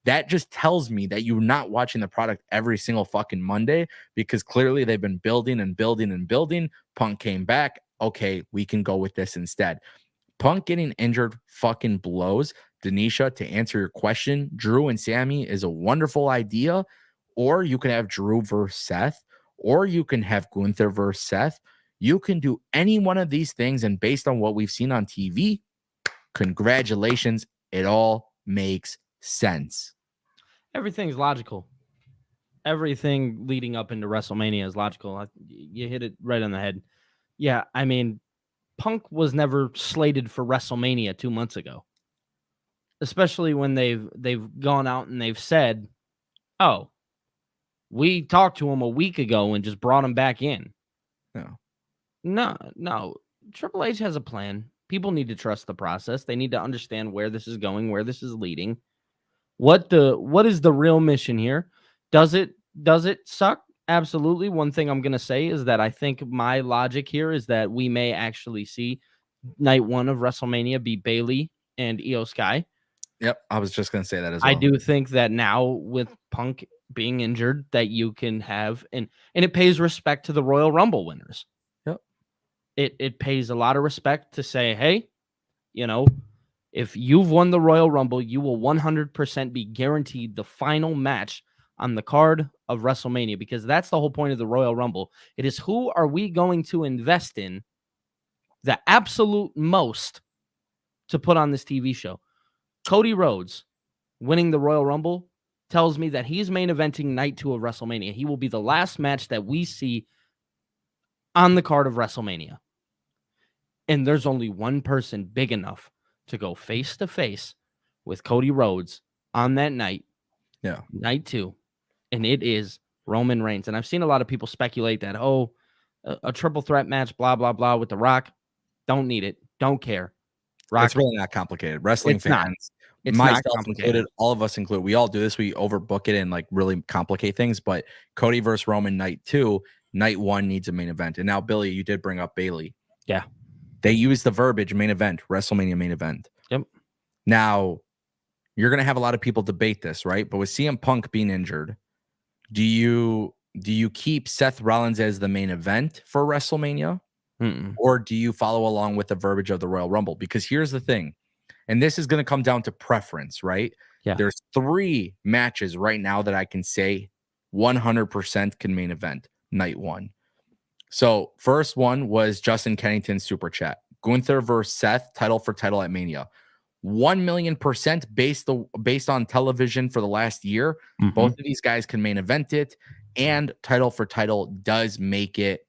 That just tells me that you're not watching the product every single fucking Monday, because clearly they've been building and building and building. Punk came back. Okay, we can go with this instead. Punk getting injured fucking blows. Denisha, to answer your question, Drew and Sami is a wonderful idea. Or you can have Drew versus Seth, or you can have Gunther versus Seth. You can do any one of these things, and based on what we've seen on TV, congratulations, it all makes sense. Everything's logical. Everything leading up into WrestleMania is logical. You hit it right on the head. Yeah, I mean, Punk was never slated for WrestleMania 2 months ago. Especially when they've gone out and they've said, oh, we talked to him a week ago and just brought him back in. No. Triple H has a plan. People need to trust the process. They need to understand where this is going, where this is leading. What is the real mission here? Does it suck? Absolutely. One thing I'm going to say is that I think my logic here is that we may actually see night one of WrestleMania be Bayley and Io Sky. Yep, I was just going to say that as well. I do think that now with Punk being injured, that you can have, and it pays respect to the Royal Rumble winners. Yep. It pays a lot of respect to say, hey, If you've won the Royal Rumble, you will 100% be guaranteed the final match on the card of WrestleMania, because that's the whole point of the Royal Rumble. It is, who are we going to invest in the absolute most to put on this TV show? Cody Rhodes winning the Royal Rumble tells me that he's main eventing night 2 of WrestleMania. He will be the last match that we see on the card of WrestleMania. And there's only one person big enough to go face to face with Cody Rhodes on that night. Yeah. Night 2. And it is Roman Reigns. And I've seen a lot of people speculate that, a triple threat match, blah, blah, blah, with The Rock. Don't need it. Don't care. Rock, it's really not complicated. Wrestling fans, it's myself not complicated. included, all of us included, we all do this. We overbook it and like really complicate things. But Cody versus Roman night 2, night 1 needs a main event. And now, Billy, you did bring up Bayley. Yeah. They use the verbiage main event, WrestleMania main event. Yep. Now, you're going to have a lot of people debate this, right? But with CM Punk being injured, do you keep Seth Rollins as the main event for WrestleMania? Or do you follow along with the verbiage of the Royal Rumble? Because here's the thing, and this is going to come down to preference, right? Yeah. There's 3 matches right now that I can say 100% can main event night 1. So first one was Justin Kennington's super chat. Gunther versus Seth, title for title at Mania. 1,000,000% based on television for the last year. Both of these guys can main event it, and title for title does make it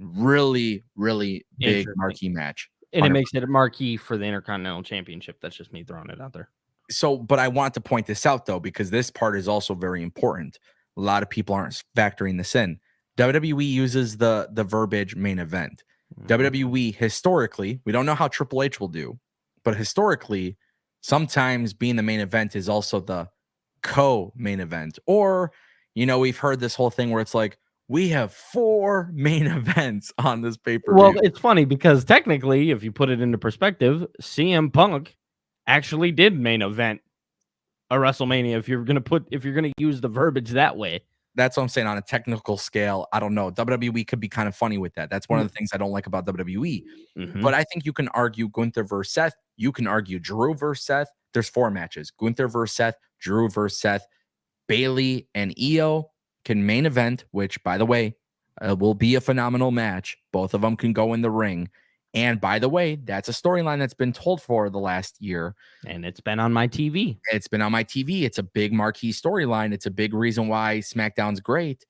really, really big marquee match. And it makes it a marquee for the Intercontinental Championship. That's just me throwing it out there. So, but I want to point this out, though, because this part is also very important. A lot of people aren't factoring this in. WWE uses the verbiage main event. WWE, historically, we don't know how Triple H will do, but historically, sometimes being the main event is also the co-main event. Or, we've heard this whole thing where it's like, we have 4 main events on this pay-per-view. Well, it's funny because technically, if you put it into perspective, CM Punk actually did main event a WrestleMania. If you're gonna use the verbiage that way, that's what I'm saying. On a technical scale, I don't know. WWE could be kind of funny with that. That's one of the things I don't like about WWE. But I think you can argue Gunther versus Seth. You can argue Drew versus Seth. There's 4 matches: Gunther versus Seth, Drew versus Seth, Bayley and Io can main event, which, by the way, will be a phenomenal match. Both of them can go in the ring. And by the way, that's a storyline that's been told for the last year. And it's been on my TV. It's been on my TV. It's a big marquee storyline. It's a big reason why SmackDown's great.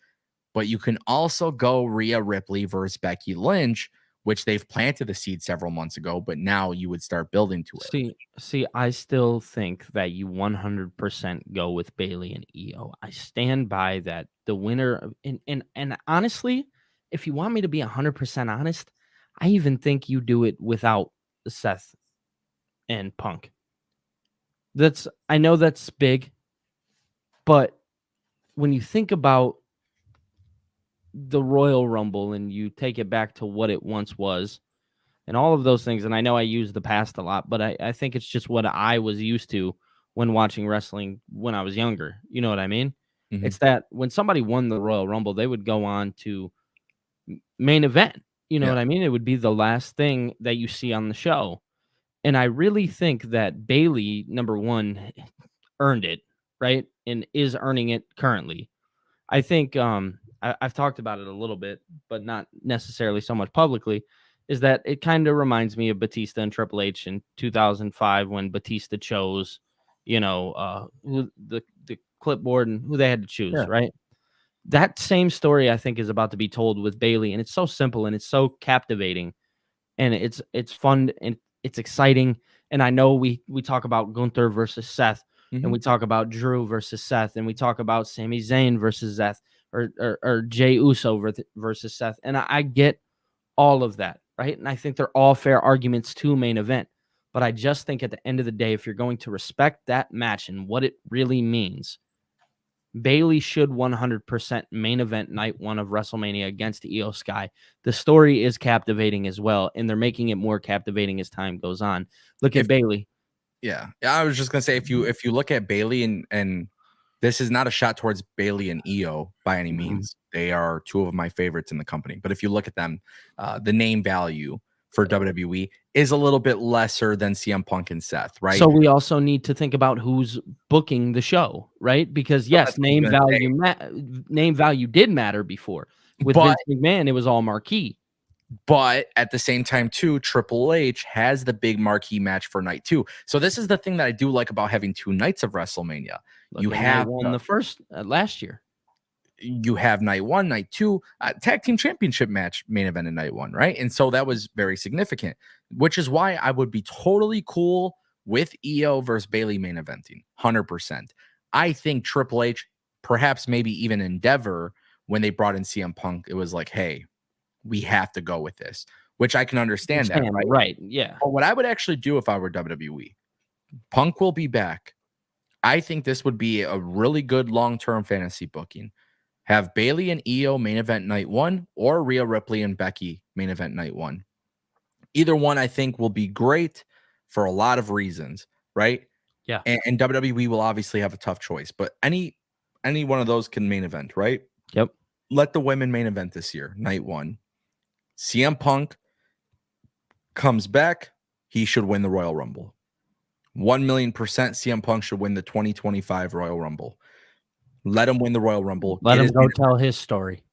But you can also go Rhea Ripley versus Becky Lynch, which they've planted the seed several months ago, but now you would start building to it. See, I still think that you 100% go with Bayley and Io. I stand by that. The winner, and honestly, if you want me to be 100% honest, I even think you do it without Seth and Punk. I know that's big, but when you think about the Royal Rumble and you take it back to what it once was and all of those things, and I know I use the past a lot, but I think it's just what I was used to when watching wrestling when I was younger. You know what I mean? It's that when somebody won the Royal Rumble, they would go on to main event. You know what I mean? It would be the last thing that you see on the show. And I really think that Bayley, number one, earned it, right? And is earning it currently. I think I've talked about it a little bit, but not necessarily so much publicly, is that it kind of reminds me of Batista and Triple H in 2005 when Batista chose, who the clipboard and who they had to choose, right? That same story, I think, is about to be told with Bayley, and it's so simple and it's so captivating, and it's fun and it's exciting. And I know we talk about Gunther versus Seth, and we talk about Drew versus Seth, and we talk about Sami Zayn versus Seth, or Jey Uso versus Seth, and I get all of that, right? And I think they're all fair arguments to main event. But I just think at the end of the day, if you're going to respect that match and what it really means, Bayley should 100% main event night 1 of WrestleMania against Io Sky. The story is captivating as well, and they're making it more captivating as time goes on. Look at Bayley. Yeah, I was just gonna say, if you look at Bayley, and this is not a shot towards Bayley and Io by any means. They are 2 of my favorites in the company. But if you look at them, the name value for WWE, is a little bit lesser than CM Punk and Seth, right? So we also need to think about who's booking the show, right? Because So yes, that's what I was gonna say. name value did matter before. With But Vince McMahon, it was all marquee. But at the same time, too, Triple H has the big marquee match for night 2. So this is the thing that I do like about having 2 nights of WrestleMania. Look You at have night one, the first last year. you have night 1, night 2, tag team championship match main event in night 1, right? And so that was very significant, which is why I would be totally cool with Io versus Bailey main eventing, 100%. I think Triple H, perhaps maybe even Endeavor, when they brought in CM Punk, it was like, hey, we have to go with this, which I can understand that, right? Right. Yeah. But what I would actually do if I were WWE, Punk will be back. I think this would be a really good long-term fantasy booking. Have Bailey and Io main event night 1 or Rhea Ripley and Becky main event night 1. Either one I think will be great for a lot of reasons, right? Yeah. And WWE will obviously have a tough choice, but any one of those can main event, right? Yep. Let the women main event this year, night 1. CM Punk comes back, he should win the Royal Rumble. 1,000,000% CM Punk should win the 2025 Royal Rumble. Let him win the Royal Rumble. Let him go tell his story.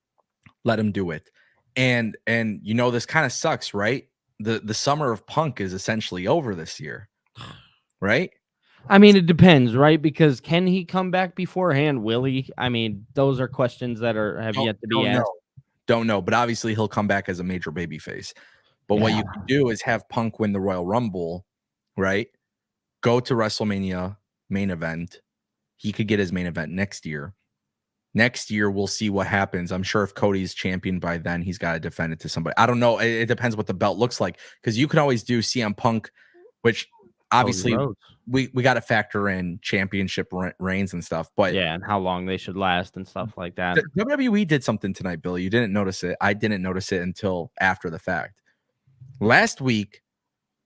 Let him do it. And you know, this kind of sucks, right? The summer of Punk is essentially over this year, right? I mean, it depends, right? Because can he come back beforehand? Will he? I mean, those are questions that have yet to be asked. Don't know, but obviously he'll come back as a major babyface. But what you can do is have Punk win the Royal Rumble, right? Go to WrestleMania main event. He could get his main event next year. Next year, we'll see what happens. I'm sure if Cody's champion by then, he's got to defend it to somebody. I don't know. It depends what the belt looks like, because you can always do CM Punk, which obviously we got to factor in championship reigns and stuff. But yeah, and how long they should last and stuff like that. WWE did something tonight, Billy. You didn't notice it. I didn't notice it until after the fact. Last week,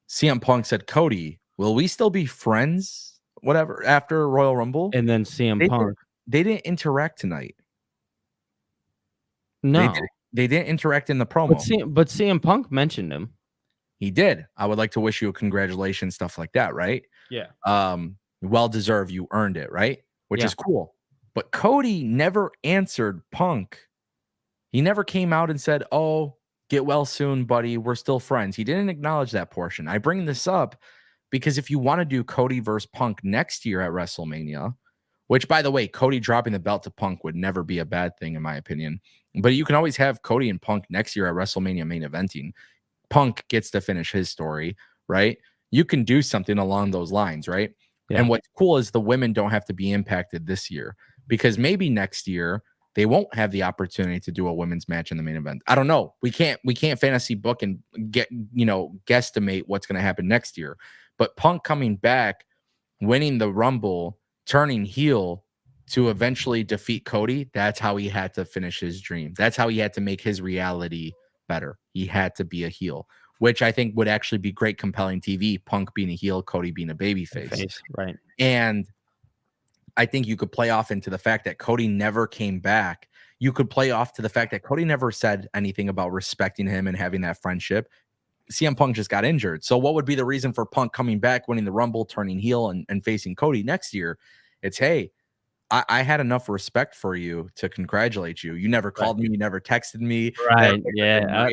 CM Punk said, Cody, will we still be friends? Whatever, after Royal Rumble. And then CM Punk. They didn't interact tonight. No. They didn't interact in the promo. But CM Punk mentioned him. He did. I would like to wish you a congratulations, stuff like that, right? Yeah. Well deserved. You earned it, right? Which is cool. But Cody never answered Punk. He never came out and said, oh, get well soon, buddy. We're still friends. He didn't acknowledge that portion. I bring this up because if you want to do Cody versus Punk next year at WrestleMania, which, by the way, Cody dropping the belt to Punk would never be a bad thing, in my opinion. But you can always have Cody and Punk next year at WrestleMania main eventing. Punk gets to finish his story, right? You can do something along those lines, right? Yeah. And what's cool is the women don't have to be impacted this year, because maybe next year they won't have the opportunity to do a women's match in the main event. I don't know. We can't fantasy book and guesstimate what's going to happen next year. But Punk coming back, winning the Rumble, turning heel to eventually defeat Cody, that's how he had to finish his dream. That's how he had to make his reality better. He had to be a heel, which I think would actually be great, compelling TV. Punk being a heel, Cody being a babyface. Right. And I think you could play off into the fact that Cody never came back. You could play off to the fact that Cody never said anything about respecting him and having that friendship. CM Punk just got injured. So what would be the reason for Punk coming back, winning the Rumble, turning heel, and facing Cody next year? It's, hey, I had enough respect for you to congratulate you. You never called me. You never texted me. Right. Yeah.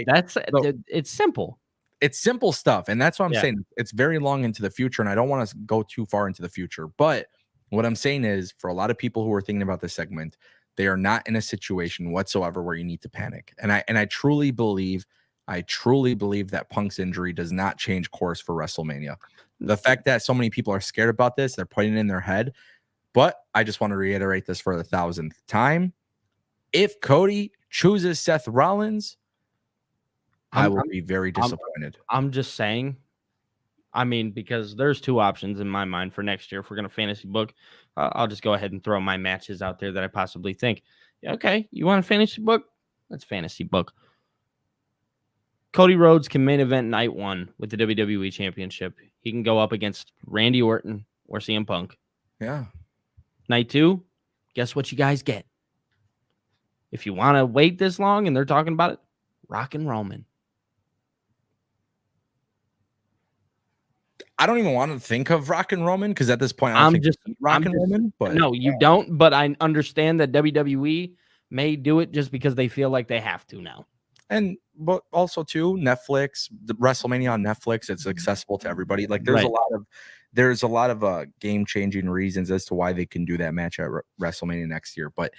It's simple. It's simple stuff. And that's what I'm saying. It's very long into the future, and I don't want to go too far into the future. But what I'm saying is, for a lot of people who are thinking about this segment, they are not in a situation whatsoever where you need to panic. And I truly believe that Punk's injury does not change course for WrestleMania. The fact that so many people are scared about this, they're putting it in their head. But I just want to reiterate this for the 1,000th time. If Cody chooses Seth Rollins, I will be very disappointed. I'm just saying, I mean, because there's 2 options in my mind for next year. If we're going to fantasy book, I'll just go ahead and throw my matches out there that I possibly think. Okay, you want a fantasy book? Let's fantasy book. Cody Rhodes can main event night 1 with the WWE Championship. He can go up against Randy Orton or CM Punk. Yeah. Night 2, guess what you guys get? If you want to wait this long and they're talking about it, Rock and Roman. I don't even want to think of Rock and Roman because at this point I don't think Rock and Roman. But no, you don't. But I understand that WWE may do it just because they feel like they have to now. And but also too, Netflix, the WrestleMania on Netflix, it's accessible to everybody. Like there's a lot of game-changing reasons as to why they can do that match at WrestleMania next year. But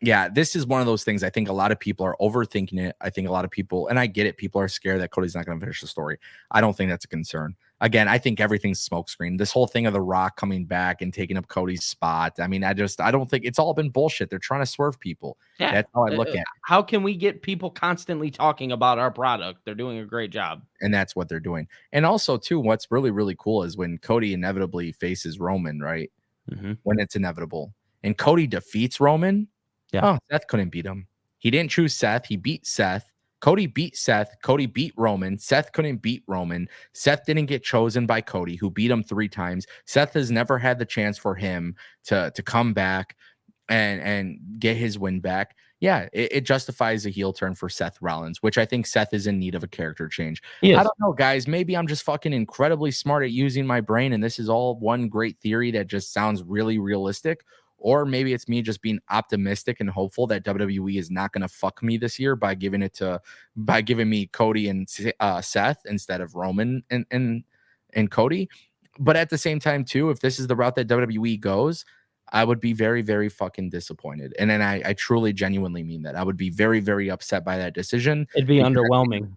yeah, this is one of those things. I think a lot of people are overthinking it. I think a lot of people, and I get it, people are scared that Cody's not going to finish the story. I don't think that's a concern. Again, I think everything's smokescreen. This whole thing of The Rock coming back and taking up Cody's spot. I mean, I don't think it's all been bullshit. They're trying to swerve people. Yeah, that's how I look at it. How can we get people constantly talking about our product? They're doing a great job. And that's what they're doing. And also, too, what's really, really cool is when Cody inevitably faces Roman, right? Mm-hmm. When it's inevitable. And Cody defeats Roman. Yeah. Oh, Seth couldn't beat him. He didn't choose Seth. He beat Seth. Cody beat Seth. Cody beat Roman. Seth couldn't beat Roman. Seth didn't get chosen by Cody, who beat him 3 times. Seth has never had the chance for him to come back and get his win back. Yeah, it justifies a heel turn for Seth Rollins, which I think Seth is in need of a character change. I don't know, guys. Maybe I'm just fucking incredibly smart at using my brain, and this is all one great theory that just sounds really realistic. Or maybe it's me just being optimistic and hopeful that WWE is not going to fuck me this year by giving me Cody and Seth instead of Roman and Cody. But at the same time, too, if this is the route that WWE goes, I would be very, very fucking disappointed. And then I truly, genuinely mean that. I would be very, very upset by that decision. It'd be underwhelming.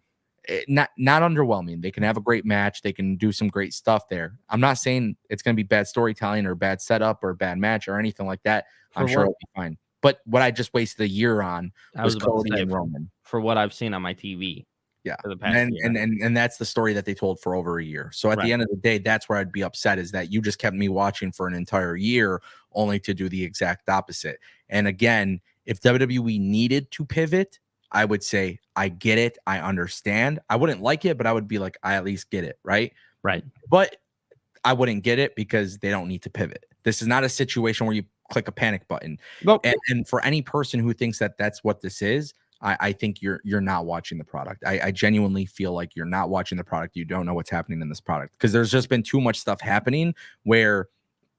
Not underwhelming. They can have a great match. They can do some great stuff there. I'm not saying it's going to be bad storytelling or bad setup or bad match or anything like that. I'm sure it'll be fine. But what I just wasted a year on was Cody and Roman. For what I've seen on my TV. Yeah. For the past year. And that's the story that they told for over a year. So at the end of the day, that's where I'd be upset, is that you just kept me watching for an entire year only to do the exact opposite. And again, if WWE needed to pivot, I would say, I get it. I understand. I wouldn't like it, but I would be like, I at least get it. Right. But I wouldn't get it because they don't need to pivot. This is not a situation where you click a panic button. Nope. And for any person who thinks that that's what this is, I think you're not watching the product. I genuinely feel like you're not watching the product. You don't know what's happening in this product, because there's just been too much stuff happening where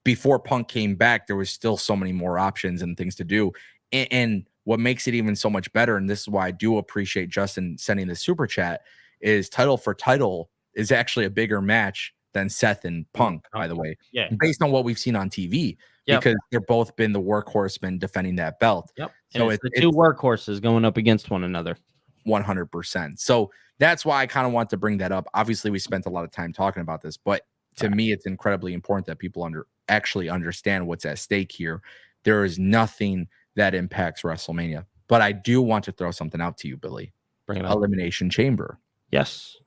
before Punk came back, there was still so many more options and things to do. And what makes it even so much better, and this is why I do appreciate Justin sending the super chat, is title for title is actually a bigger match than Seth and Punk, by the way, based on what we've seen on TV, because they're both been the workhorsemen defending that belt. So it's the two workhorses going up against one another. 100%. So that's why I kind of want to bring that up. Obviously, we spent a lot of time talking about this, but to me, it's incredibly important that people actually understand what's at stake here. There is nothing that impacts WrestleMania. But I do want to throw something out to you, Billy. Bring it up. Elimination Chamber. Yes.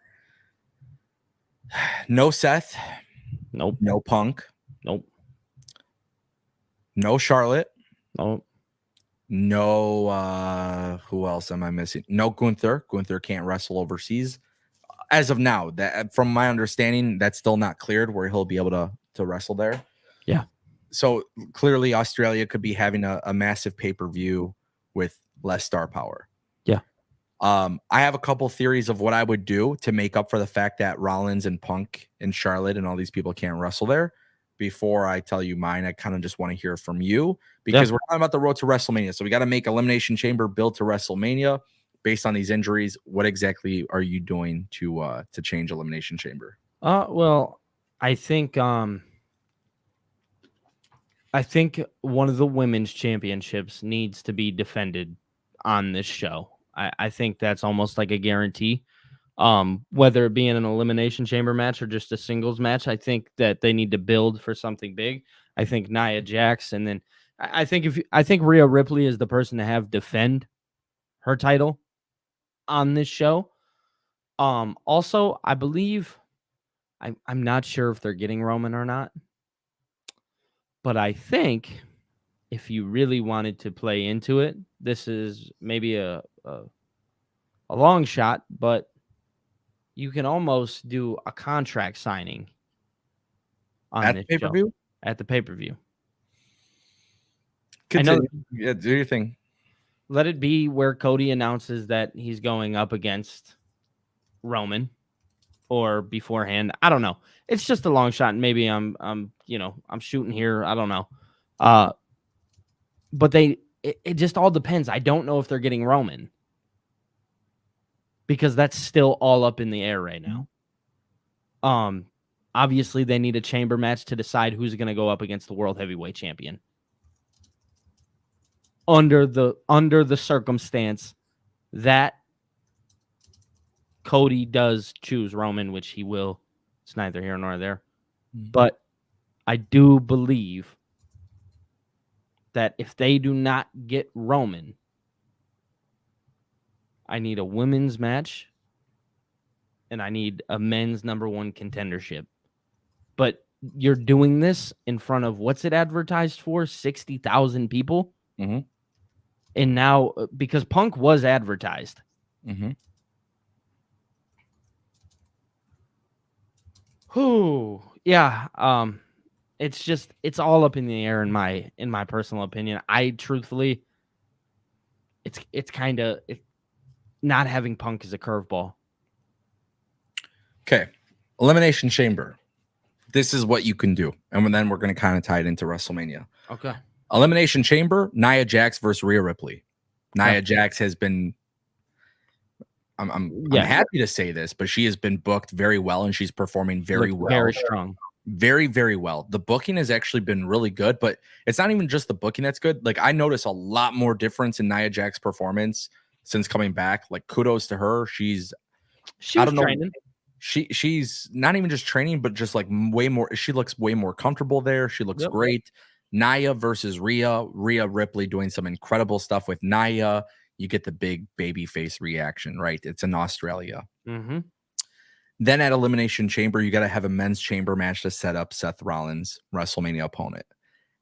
No Seth. Nope. No Punk. Nope. No Charlotte. Nope. No, who else am I missing? No Gunther. Gunther can't wrestle overseas. As of now, that from my understanding, that's still not cleared where he'll be able to wrestle there. Yeah. So clearly Australia could be having a massive pay-per-view with less star power. Yeah. I have a couple theories of what I would do to make up for the fact that Rollins and Punk and Charlotte and all these people can't wrestle there. Before I tell you mine, I kind of just want to hear from you, because we're talking about the road to WrestleMania. So we got to make Elimination Chamber build to WrestleMania based on these injuries. What exactly are you doing to change Elimination Chamber? Well, I think one of the women's championships needs to be defended on this show. I think that's almost like a guarantee. Whether it be in an Elimination Chamber match or just a singles match, I think that they need to build for something big. I think Nia Jax, and then I think Rhea Ripley is the person to have defend her title on this show. Also, I believe I'm not sure if they're getting Roman or not, but I think if you really wanted to play into it, this is maybe a long shot, but you can almost do a contract signing on at this the pay-per-view. At the pay-per-view. Yeah, do your thing. Let it be where Cody announces that he's going up against Roman. or beforehand. I don't know. It's just a long shot. And maybe I'm shooting here. I don't know. But it just all depends. I don't know if they're getting Roman because that's still all up in the air right now. Obviously they need a chamber match to decide who's going to go up against the world heavyweight champion. Under the circumstance that Cody does choose Roman, which he will. It's neither here nor there. But I do believe that if they do not get Roman, I need a women's match and I need a men's number one contendership. But you're doing this in front of, what's it advertised for? 60,000 people? Mm-hmm. And now, because Punk was advertised. Mm-hmm. Yeah. It's all up in the air in my personal opinion. I truthfully, it's kind of not having Punk as a curveball. Okay. Elimination Chamber. This is what you can do. And then we're going to kind of tie it into WrestleMania. Okay. Elimination Chamber, Nia Jax versus Rhea Ripley. Nia Jax has been, I'm happy to say this, but she has been booked very well and she's performing very well. Very strong. Very, very well. The booking has actually been really good, but it's not even just the booking that's good. Like, I notice a lot more difference in Nia Jax's performance since coming back. Like, kudos to her. She's I don't know. Training. She's not even just training, but just like way more. She looks way more comfortable there. She looks great. Nia versus Rhea. Rhea Ripley doing some incredible stuff with Nia. You get the big baby face reaction, right? It's in Australia. Mm-hmm. Then at Elimination Chamber, you got to have a men's chamber match to set up Seth Rollins' WrestleMania opponent.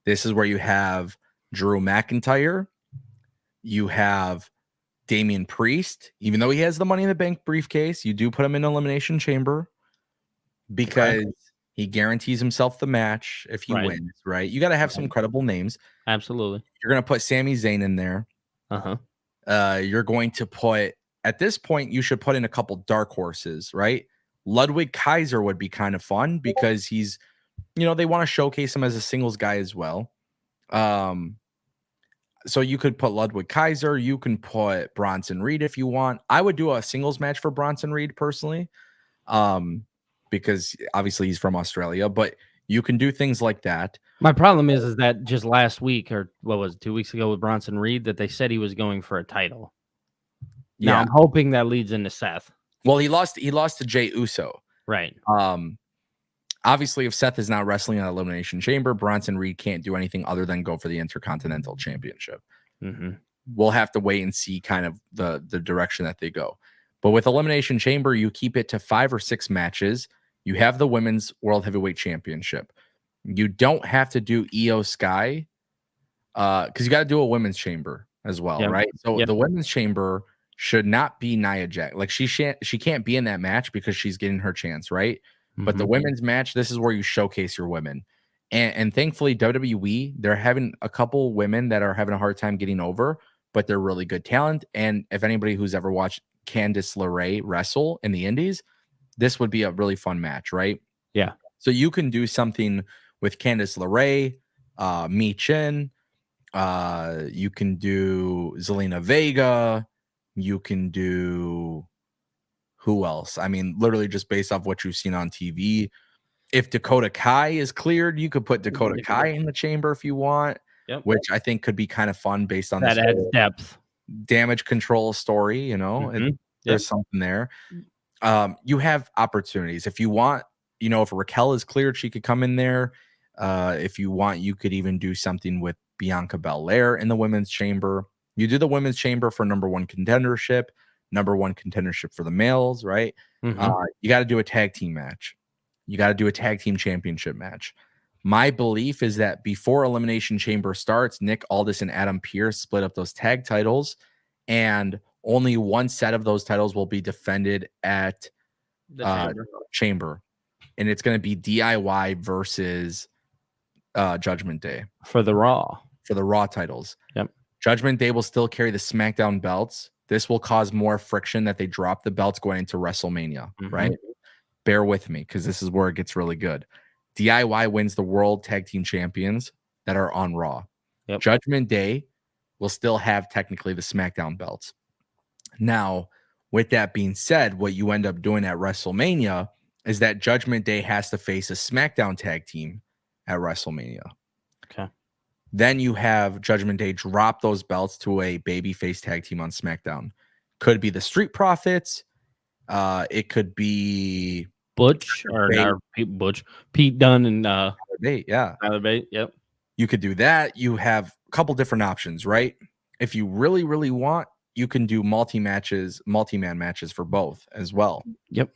This is where you have Drew McIntyre. You have Damian Priest. Even though he has the Money in the Bank briefcase, you do put him in Elimination Chamber because he guarantees himself the match if he wins, right? You got to have some credible names. Absolutely. You're going to put Sami Zayn in there. You're going to put, at this point, you should put in a couple dark horses, right? Ludwig Kaiser would be kind of fun because he's, they want to showcase him as a singles guy as well. So you could put Ludwig Kaiser. You can put Bronson Reed if you want. I would do a singles match for Bronson Reed personally, because obviously he's from Australia, but you can do things like that. My problem is that just last week, or what was it, 2 weeks ago with Bronson Reed, that they said he was going for a title. Yeah, now, I'm hoping that leads into Seth. Well, he lost to Jey Uso. Right. Obviously, if Seth is not wrestling at Elimination Chamber, Bronson Reed can't do anything other than go for the Intercontinental Championship. Mm-hmm. We'll have to wait and see kind of the direction that they go. But with Elimination Chamber, you keep it to 5 or 6 matches. You have the Women's World Heavyweight Championship. You don't have to do Io Sky because you got to do a Women's Chamber as well, right? So the Women's Chamber should not be Nia Jax. Like, she can't be in that match because she's getting her chance, right? Mm-hmm. But the women's match, this is where you showcase your women. And thankfully, WWE, they're having a couple women that are having a hard time getting over, but they're really good talent. And if anybody who's ever watched Candice LeRae wrestle in the Indies, this would be a really fun match, right? Yeah. So you can do something with Candice LeRae, Mi Chin. You can do Zelina Vega. You can do who else? I mean, literally just based off what you've seen on TV. If Dakota Kai is cleared, you could put Dakota Kai in the chamber if you want, which I think could be kind of fun based on that adds depth. Damage control story. There's something there. You have opportunities. If you want, if Raquel is cleared, she could come in there. If you want, you could even do something with Bianca Belair in the women's chamber. You do the women's chamber for number one contendership for the males, right? Mm-hmm. You got to do a tag team match. You got to do a tag team championship match. My belief is that before Elimination Chamber starts, Nick Aldis and Adam Pearce split up those tag titles, and only one set of those titles will be defended at the chamber. And it's going to be DIY versus Judgment Day for the Raw titles. Yep. Judgment Day will still carry the SmackDown belts. This will cause more friction that they drop the belts going into WrestleMania, right? bear with me because this is where it gets really good. DIY wins the World Tag Team Champions that are on Raw. Yep. Judgment Day will still have technically the SmackDown belts. Now, with that being said, what you end up doing at WrestleMania is that Judgment Day has to face a SmackDown tag team at WrestleMania. Okay. Then you have Judgment Day drop those belts to a babyface tag team on SmackDown. Could be the Street Profits. It could be Butch Pete Dunne and Tyler Bate. Yeah. Tyler Bate. Yep. You could do that. You have a couple different options, right? If you really, really want, you can do multi-man matches for both as well. Yep.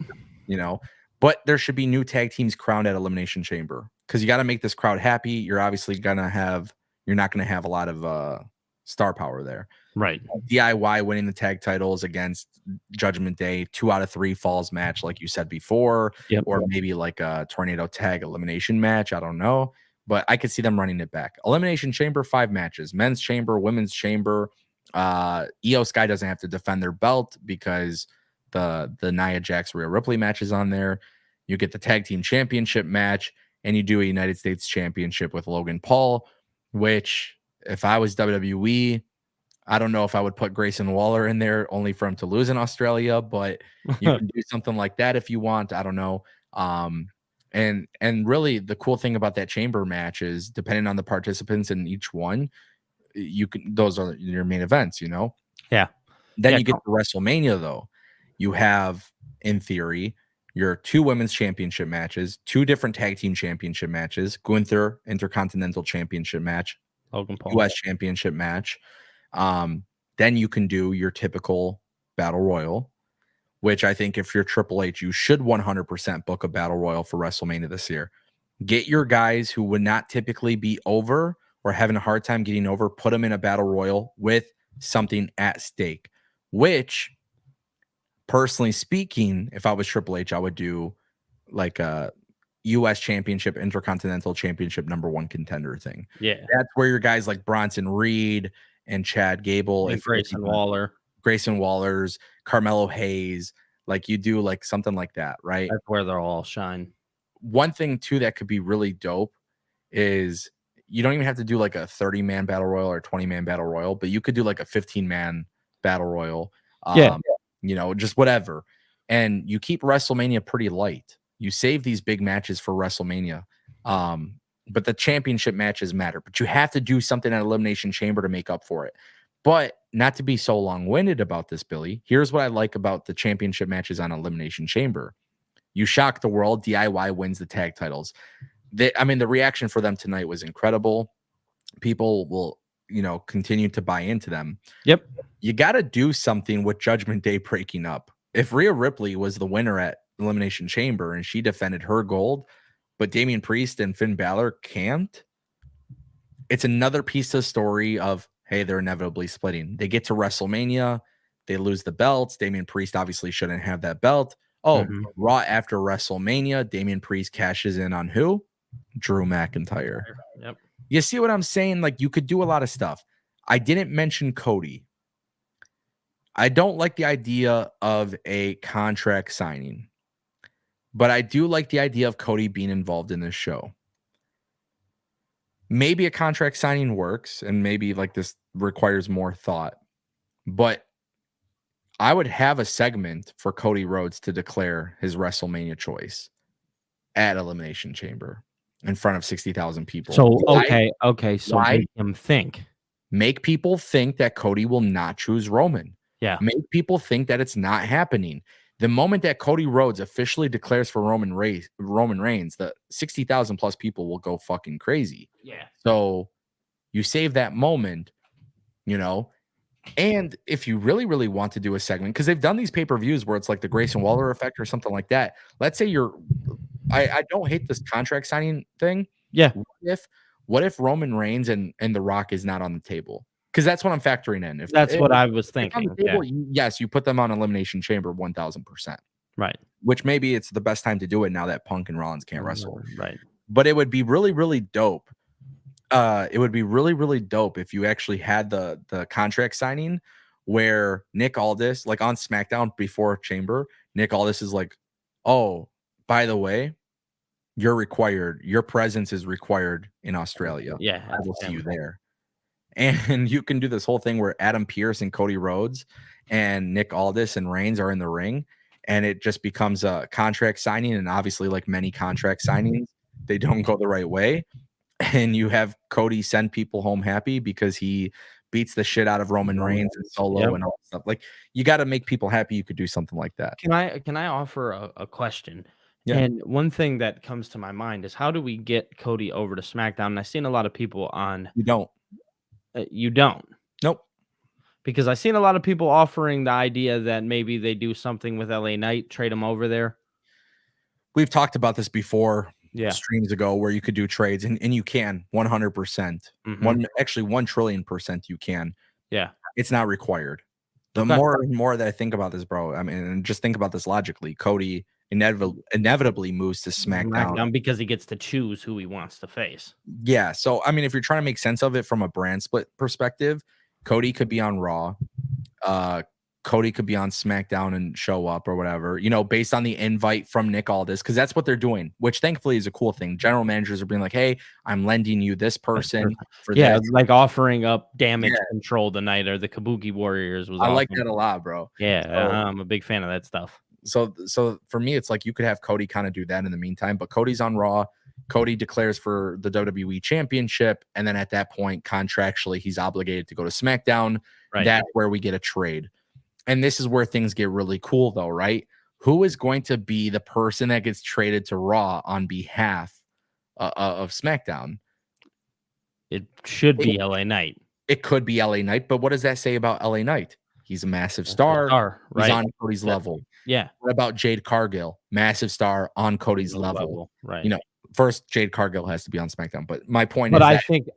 But there should be new tag teams crowned at Elimination Chamber because you got to make this crowd happy. You're obviously you're not going to have a lot of star power there. Right. DIY winning the tag titles against Judgment Day, 2 out of 3 falls match, like you said before, or maybe like a tornado tag elimination match. I don't know, but I could see them running it back. Elimination Chamber, 5 matches, men's chamber, women's chamber. Io Sky doesn't have to defend their belt because the Nia Jax Rhea Ripley match is on there. You get the tag team championship match, and you do a United States championship with Logan Paul, which if I was WWE, I don't know if I would put Grayson Waller in there only for him to lose in Australia, but you can do something like that if you want. I don't know. And really the cool thing about that chamber match is depending on the participants in each one, those are your main events, Yeah. Then you get to WrestleMania though. You have, in theory, your 2 women's championship matches, 2 different tag team championship matches, Gunther Intercontinental Championship match, Logan Paul US Championship match. Then you can do your typical Battle Royal, which I think if you're Triple H, you should 100% book a Battle Royal for WrestleMania this year. Get your guys who would not typically be over or having a hard time getting over, put them in a Battle Royal with something at stake, which, personally speaking, if I was Triple H, I would do like a US Championship, Intercontinental Championship #1 contender thing. Yeah. That's where your guys like Bronson Reed and Chad Gable, and Grayson Waller's, Carmelo Hayes, like you do like something like that, right? That's where they'll all shine. One thing too that could be really dope is you don't even have to do like a 30-man battle royal or a 20-man battle royal, but you could do like a 15-man battle royal. Just whatever. And you keep WrestleMania pretty light. You save these big matches for WrestleMania. But the championship matches matter. But you have to do something at Elimination Chamber to make up for it. But not to be so long-winded about this, Billy, here's what I like about the championship matches on Elimination Chamber. You shock the world. DIY wins the tag titles. The reaction for them tonight was incredible. People will, continue to buy into them. Yep. You got to do something with Judgment Day breaking up. If Rhea Ripley was the winner at Elimination Chamber and she defended her gold, but Damian Priest and Finn Balor can't, it's another piece of the story of, hey, they're inevitably splitting. They get to WrestleMania, they lose the belts. Damian Priest obviously shouldn't have that belt. Raw after WrestleMania, Damian Priest cashes in on who? Drew McIntyre. Yep. You see what I'm saying? Like, you could do a lot of stuff. I didn't mention Cody. I don't like the idea of a contract signing, but I do like the idea of Cody being involved in this show. Maybe a contract signing works, and maybe like this requires more thought, but I would have a segment for Cody Rhodes to declare his WrestleMania choice at Elimination Chamber in front of 60,000 people. So, okay. So make him think. Make people think that Cody will not choose Roman. Yeah. Make people think that it's not happening. The moment that Cody Rhodes officially declares for Roman Reigns, the 60,000 plus people will go fucking crazy. Yeah. So you save that moment, and if you really, really want to do a segment, because they've done these pay-per-views where it's like the Grayson Waller effect or something like that. Let's say I don't hate this contract signing thing. Yeah. What if Roman Reigns and The Rock is not on the table? Because that's what I'm factoring in. That's what I was thinking. Table, yes, you put them on Elimination Chamber 1,000%. Right. Which maybe it's the best time to do it now that Punk and Rollins can't wrestle. Right. But it would be really, really dope. It would be really, really dope if you actually had the contract signing where Nick Aldis, like on SmackDown before Chamber, Nick Aldis is like, oh, by the way, you're required. Your presence is required in Australia. Yeah, I will see you there. And you can do this whole thing where Adam Pearce and Cody Rhodes and Nick Aldis and Reigns are in the ring, and it just becomes a contract signing. And obviously, like many contract signings, they don't go the right way. And you have Cody send people home happy because he beats the shit out of Roman Reigns and Solo and all that stuff. Like, you got to make people happy. You could do something like that. Can I offer a question? Yeah. And one thing that comes to my mind is how do we get Cody over to SmackDown? And I've seen a lot of people on. You don't. You don't. Nope. Because I've seen a lot of people offering the idea that maybe they do something with LA Knight, trade him over there. We've talked about this before. Yeah. Streams ago where you could do trades and you can 100%. Mhm. 1 trillion% you can. Yeah. It's not required. The Okay. more and more that I think about this, bro, I mean, and just think about this logically, Cody inevitably moves to SmackDown because he gets to choose who he wants to face. Yeah. So, I mean, if you're trying to make sense of it from a brand split perspective, Cody could be on Raw. Cody could be on SmackDown and show up or whatever, you know, based on the invite from Nick Aldis, because that's what they're doing, which thankfully is a cool thing. General managers are being like, hey, I'm lending you this person for yeah, this. like offering up damage control tonight, or the Kabuki Warriors was I awesome. like that a lot, bro. Yeah, So, I'm a big fan of that stuff. So for me, it's like you could have Cody kind of do that in the meantime, but Cody's on Raw. Cody declares for the WWE Championship, and then at that point, contractually, he's obligated to go to SmackDown. Right. That's where we get a trade. And this is where things get really cool, though, right? Who is going to be the person that gets traded to Raw on behalf of SmackDown? It should be LA Knight. It could be LA Knight, but what does that say about LA Knight? He's a massive star. Right? He's on Cody's level. Yeah. What about Jade Cargill? Massive star on Cody's level. Right. You know, first Jade Cargill has to be on SmackDown, but my point is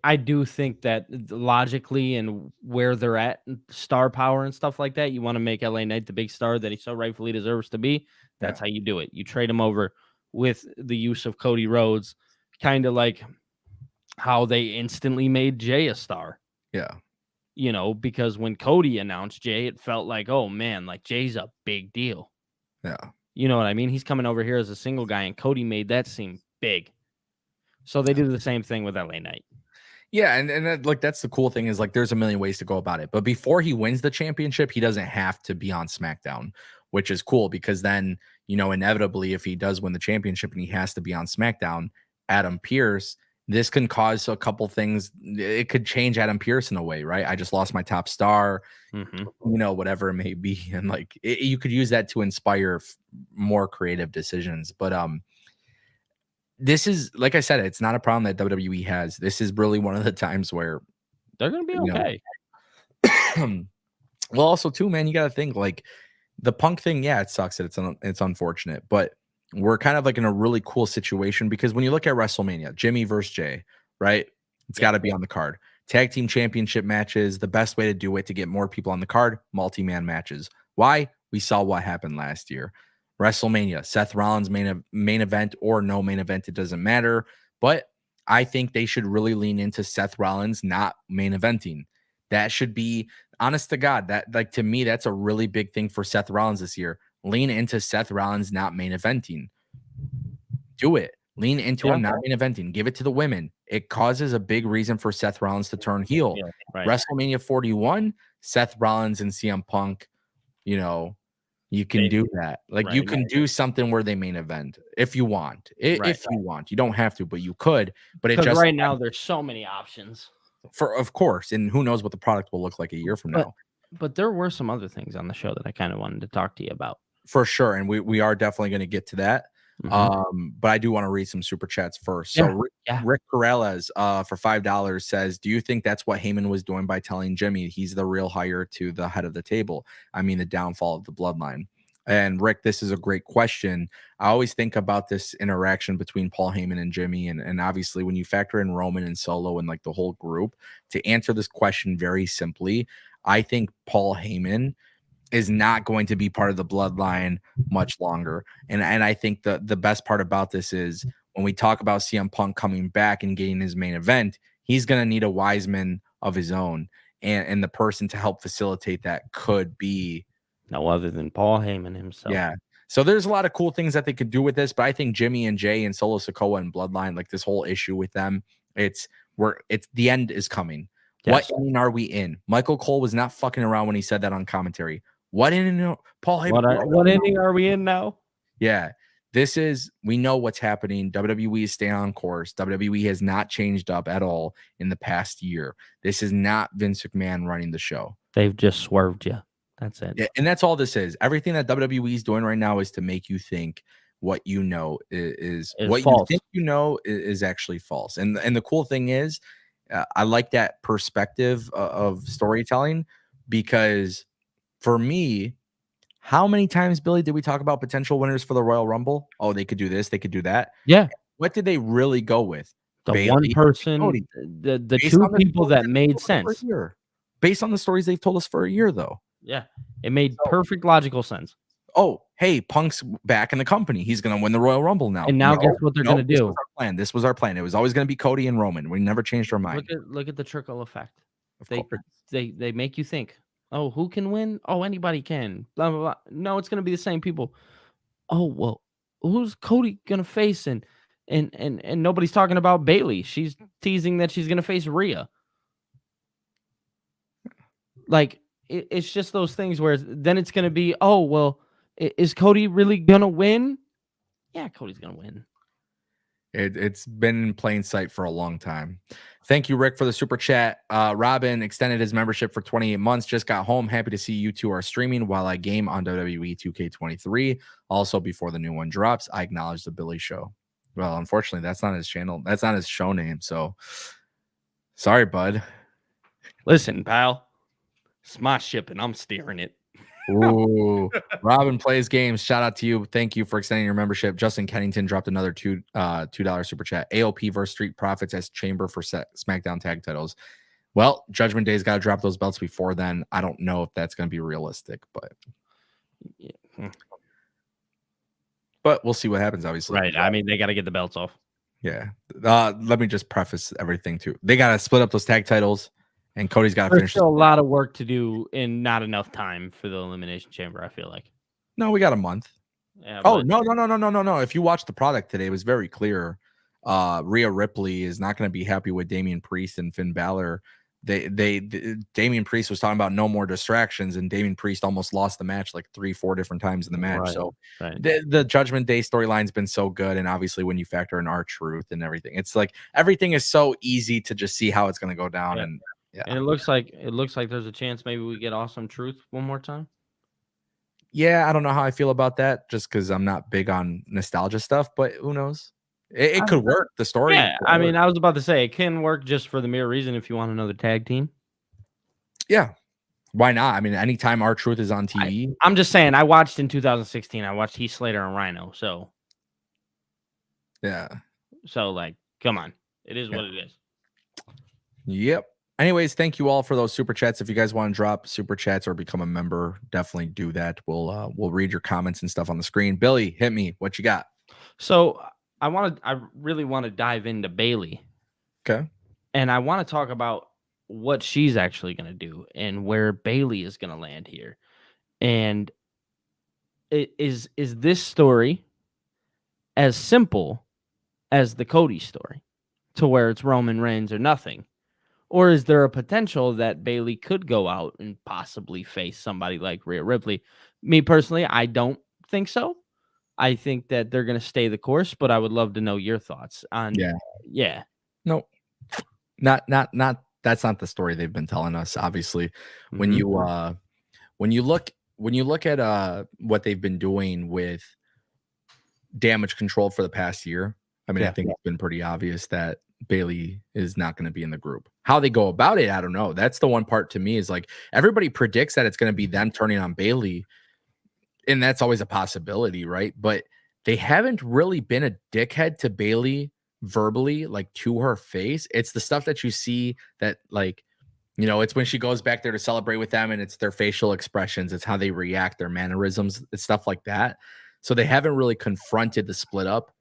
I do think that logically and where they're at, star power and stuff like that, you want to make LA Knight the big star that he so rightfully deserves to be. That's how you do it. You trade him over with the use of Cody Rhodes, kind of like how they instantly made Jay a star. Yeah. You know, because when Cody announced Jay, it felt like, oh man, like Jay's a big deal. Yeah. You know what I mean? He's coming over here as a single guy, and Cody made that seem big. So they do the same thing with LA Knight. Yeah, and like that's the cool thing is like there's a million ways to go about it. But before he wins the championship, he doesn't have to be on SmackDown, which is cool because then, you know, inevitably if he does win the championship and he has to be on SmackDown, Adam Pearce, this can cause a couple things. It could change Adam Pearce in a way, right? I just lost my top star, you know, whatever it may be. And like you could use that to inspire more creative decisions. But this is, like I said, it's not a problem that WWE has. This is really one of the times where they're going to be okay. Well, also too, man, you got to think like the Punk thing. Yeah, it sucks that it's unfortunate, but we're kind of like in a really cool situation because when you look at WrestleMania, Jimmy versus Jay, right? It's got to be on the card. Tag team championship matches, the best way to do it to get more people on the card, multi-man matches. Why? We saw what happened last year. WrestleMania, Seth Rollins main event or no main event, it doesn't matter. But I think they should really lean into Seth Rollins not main eventing. That should be, honest to God, that like to me, that's a really big thing for Seth Rollins this year. Lean into Seth Rollins not main eventing. Do it. Lean into him not main eventing. Give it to the women. It causes a big reason for Seth Rollins to turn heel. Yeah, right. WrestleMania 41, Seth Rollins and CM Punk, you know, you can do that. Like you can do something where they main event if you want. If you want, you don't have to, but you could. But it just right now there's so many options. Of course, and who knows what the product will look like a year from now. But there were some other things on the show that I kind of wanted to talk to you about. For sure, and we are definitely going to get to that. But I do want to read some super chats first. So Rick Corrales for $5 says, do you think that's what Heyman was doing by telling Jimmy he's the real hire to the head of the table? I mean, the downfall of the bloodline. And Rick, this is a great question. I always think about this interaction between Paul Heyman and Jimmy. And obviously when you factor in Roman and Solo and like the whole group, to answer this question very simply, I think Paul Heyman is not going to be part of the bloodline much longer. And I think the best part about this is when we talk about CM Punk coming back and getting his main event, he's going to need a wise man of his own. And the person to help facilitate that could be no other than Paul Heyman himself. Yeah. So there's a lot of cool things that they could do with this, but I think Jimmy and Jay and Solo Sikoa and Bloodline, like this whole issue with them, it's the end is coming. Yes. What inning are we in? Michael Cole was not fucking around when he said that on commentary. What inning? Paul Heyman, what inning are we in now? Yeah. We know what's happening. WWE is staying on course. WWE has not changed up at all in the past year. This is not Vince McMahon running the show. They've just swerved you. That's it. Yeah, and that's all this is. Everything that WWE is doing right now is to make you think what you know is what false. You think you know is actually false. And the cool thing is, I like that perspective of storytelling, because for me, how many times, Billy, did we talk about potential winners for the Royal Rumble? Oh, they could do this, they could do that. Yeah. What did they really go with? The Bayley, one person, Cody. the two people that made sense. Based on the stories they've told us for a year, though. Yeah. It made perfect logical sense. Oh, hey, Punk's back in the company. He's going to win the Royal Rumble now. And now guess what they're going to do? This was our plan. It was always going to be Cody and Roman. We never changed our mind. Look at the trickle effect. They make you think, oh, who can win? Oh, anybody can. Blah, blah, blah. No, it's going to be the same people. Oh, well, who's Cody going to face? And nobody's talking about Bayley. She's teasing that she's going to face Rhea. Like, it's just those things where then it's going to be, oh, well, is Cody really going to win? Yeah, Cody's going to win. It's been in plain sight for a long time. Thank you, Rick, for the super chat. Robin extended his membership for 28 months. Just got home. Happy to see you two are streaming while I game on WWE 2K23. Also, before the new one drops, I acknowledge the Billy Show. Well, unfortunately, that's not his channel. That's not his show name. So, sorry, bud. Listen, pal. It's my ship, and I'm steering it. Ooh, Robin plays games. Shout out to you. Thank you for extending your membership. Justin Kennington dropped another $2 super chat. AOP versus Street Profits as Chamber for SmackDown tag titles. Well, Judgment Day's got to drop those belts before then. I don't know if that's going to be realistic, but we'll see what happens. Obviously, right? I mean, they got to get the belts off. Yeah. Let me just preface everything too. They got to split up those tag titles. And Cody's got to finish. There's still a lot of work to do and not enough time for the Elimination Chamber, I feel like. No, we got a month. Yeah, no. If you watch the product today, it was very clear. Rhea Ripley is not going to be happy with Damian Priest and Finn Balor. Damian Priest was talking about no more distractions, and Damian Priest almost lost the match like 3-4 different times in the match. Right, so the Judgment Day storyline's been so good, and obviously when you factor in R-Truth and everything, it's like everything is so easy to just see how it's going to go down. Yeah. And it looks like there's a chance maybe we get Awesome Truth one more time. Yeah, I don't know how I feel about that, just because I'm not big on nostalgia stuff, but who knows? It could work. The story. Yeah, I mean, I was about to say it can work just for the mere reason if you want another tag team. Yeah, why not? I mean, anytime R-Truth is on TV. I'm just saying. I watched in 2016. I watched Heath Slater and Rhino. So yeah. So like, come on, it is what it is. Yep. Anyways, thank you all for those super chats. If you guys want to drop super chats or become a member, definitely do that. We'll read your comments and stuff on the screen. Billy, hit me. What you got? So I really want to dive into Bayley. Okay. And I want to talk about what she's actually going to do and where Bayley is going to land here. And is this story as simple as the Cody story, to where it's Roman Reigns or nothing? Or is there a potential that Bayley could go out and possibly face somebody like Rhea Ripley? Me personally, I don't think so. I think that they're going to stay the course, but I would love to know your thoughts on. Yeah. No, not. That's not the story they've been telling us. Obviously, when you look at what they've been doing with Damage Control for the past year, I mean, I think it's been pretty obvious that Bayley is not going to be in the group. How they go about it, I don't know. That's the one part to me is like everybody predicts that it's going to be them turning on Bayley, and that's always a possibility, right? But they haven't really been a dickhead to Bayley verbally, like to her face. It's the stuff that you see that, like, you know, it's when she goes back there to celebrate with them, and it's their facial expressions, it's how they react, their mannerisms, it's stuff like that. So they haven't really confronted the split up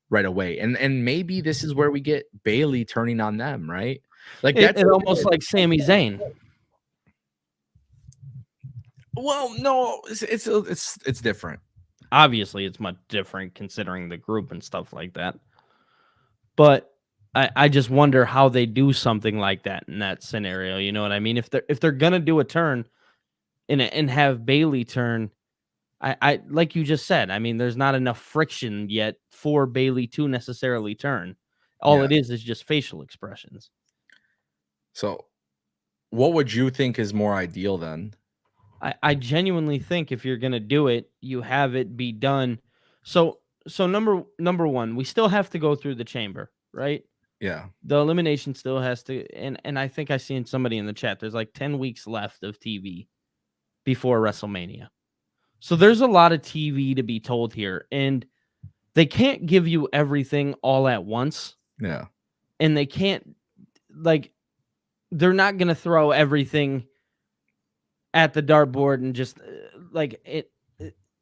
right away, and maybe this is where we get Bayley turning on them, right? Like that's almost like Sami Zayn. Well, no, it's different. Obviously, it's much different considering the group and stuff like that. But I just wonder how they do something like that in that scenario. You know what I mean? If they're gonna do a turn and have Bailey turn, I like you just said. I mean, there's not enough friction yet for Bailey to necessarily turn. All Yeah. it is just facial expressions. So, what would you think is more ideal then? I genuinely think if you're gonna do it, you have it be done. So number one, we still have to go through the chamber, right? Yeah. The elimination still has to, and I think I seen somebody in the chat. There's like 10 weeks left of TV before WrestleMania. So there's a lot of TV to be told here, and they can't give you everything all at once, Yeah. and they can't like they're not going to throw everything at the dartboard and just like it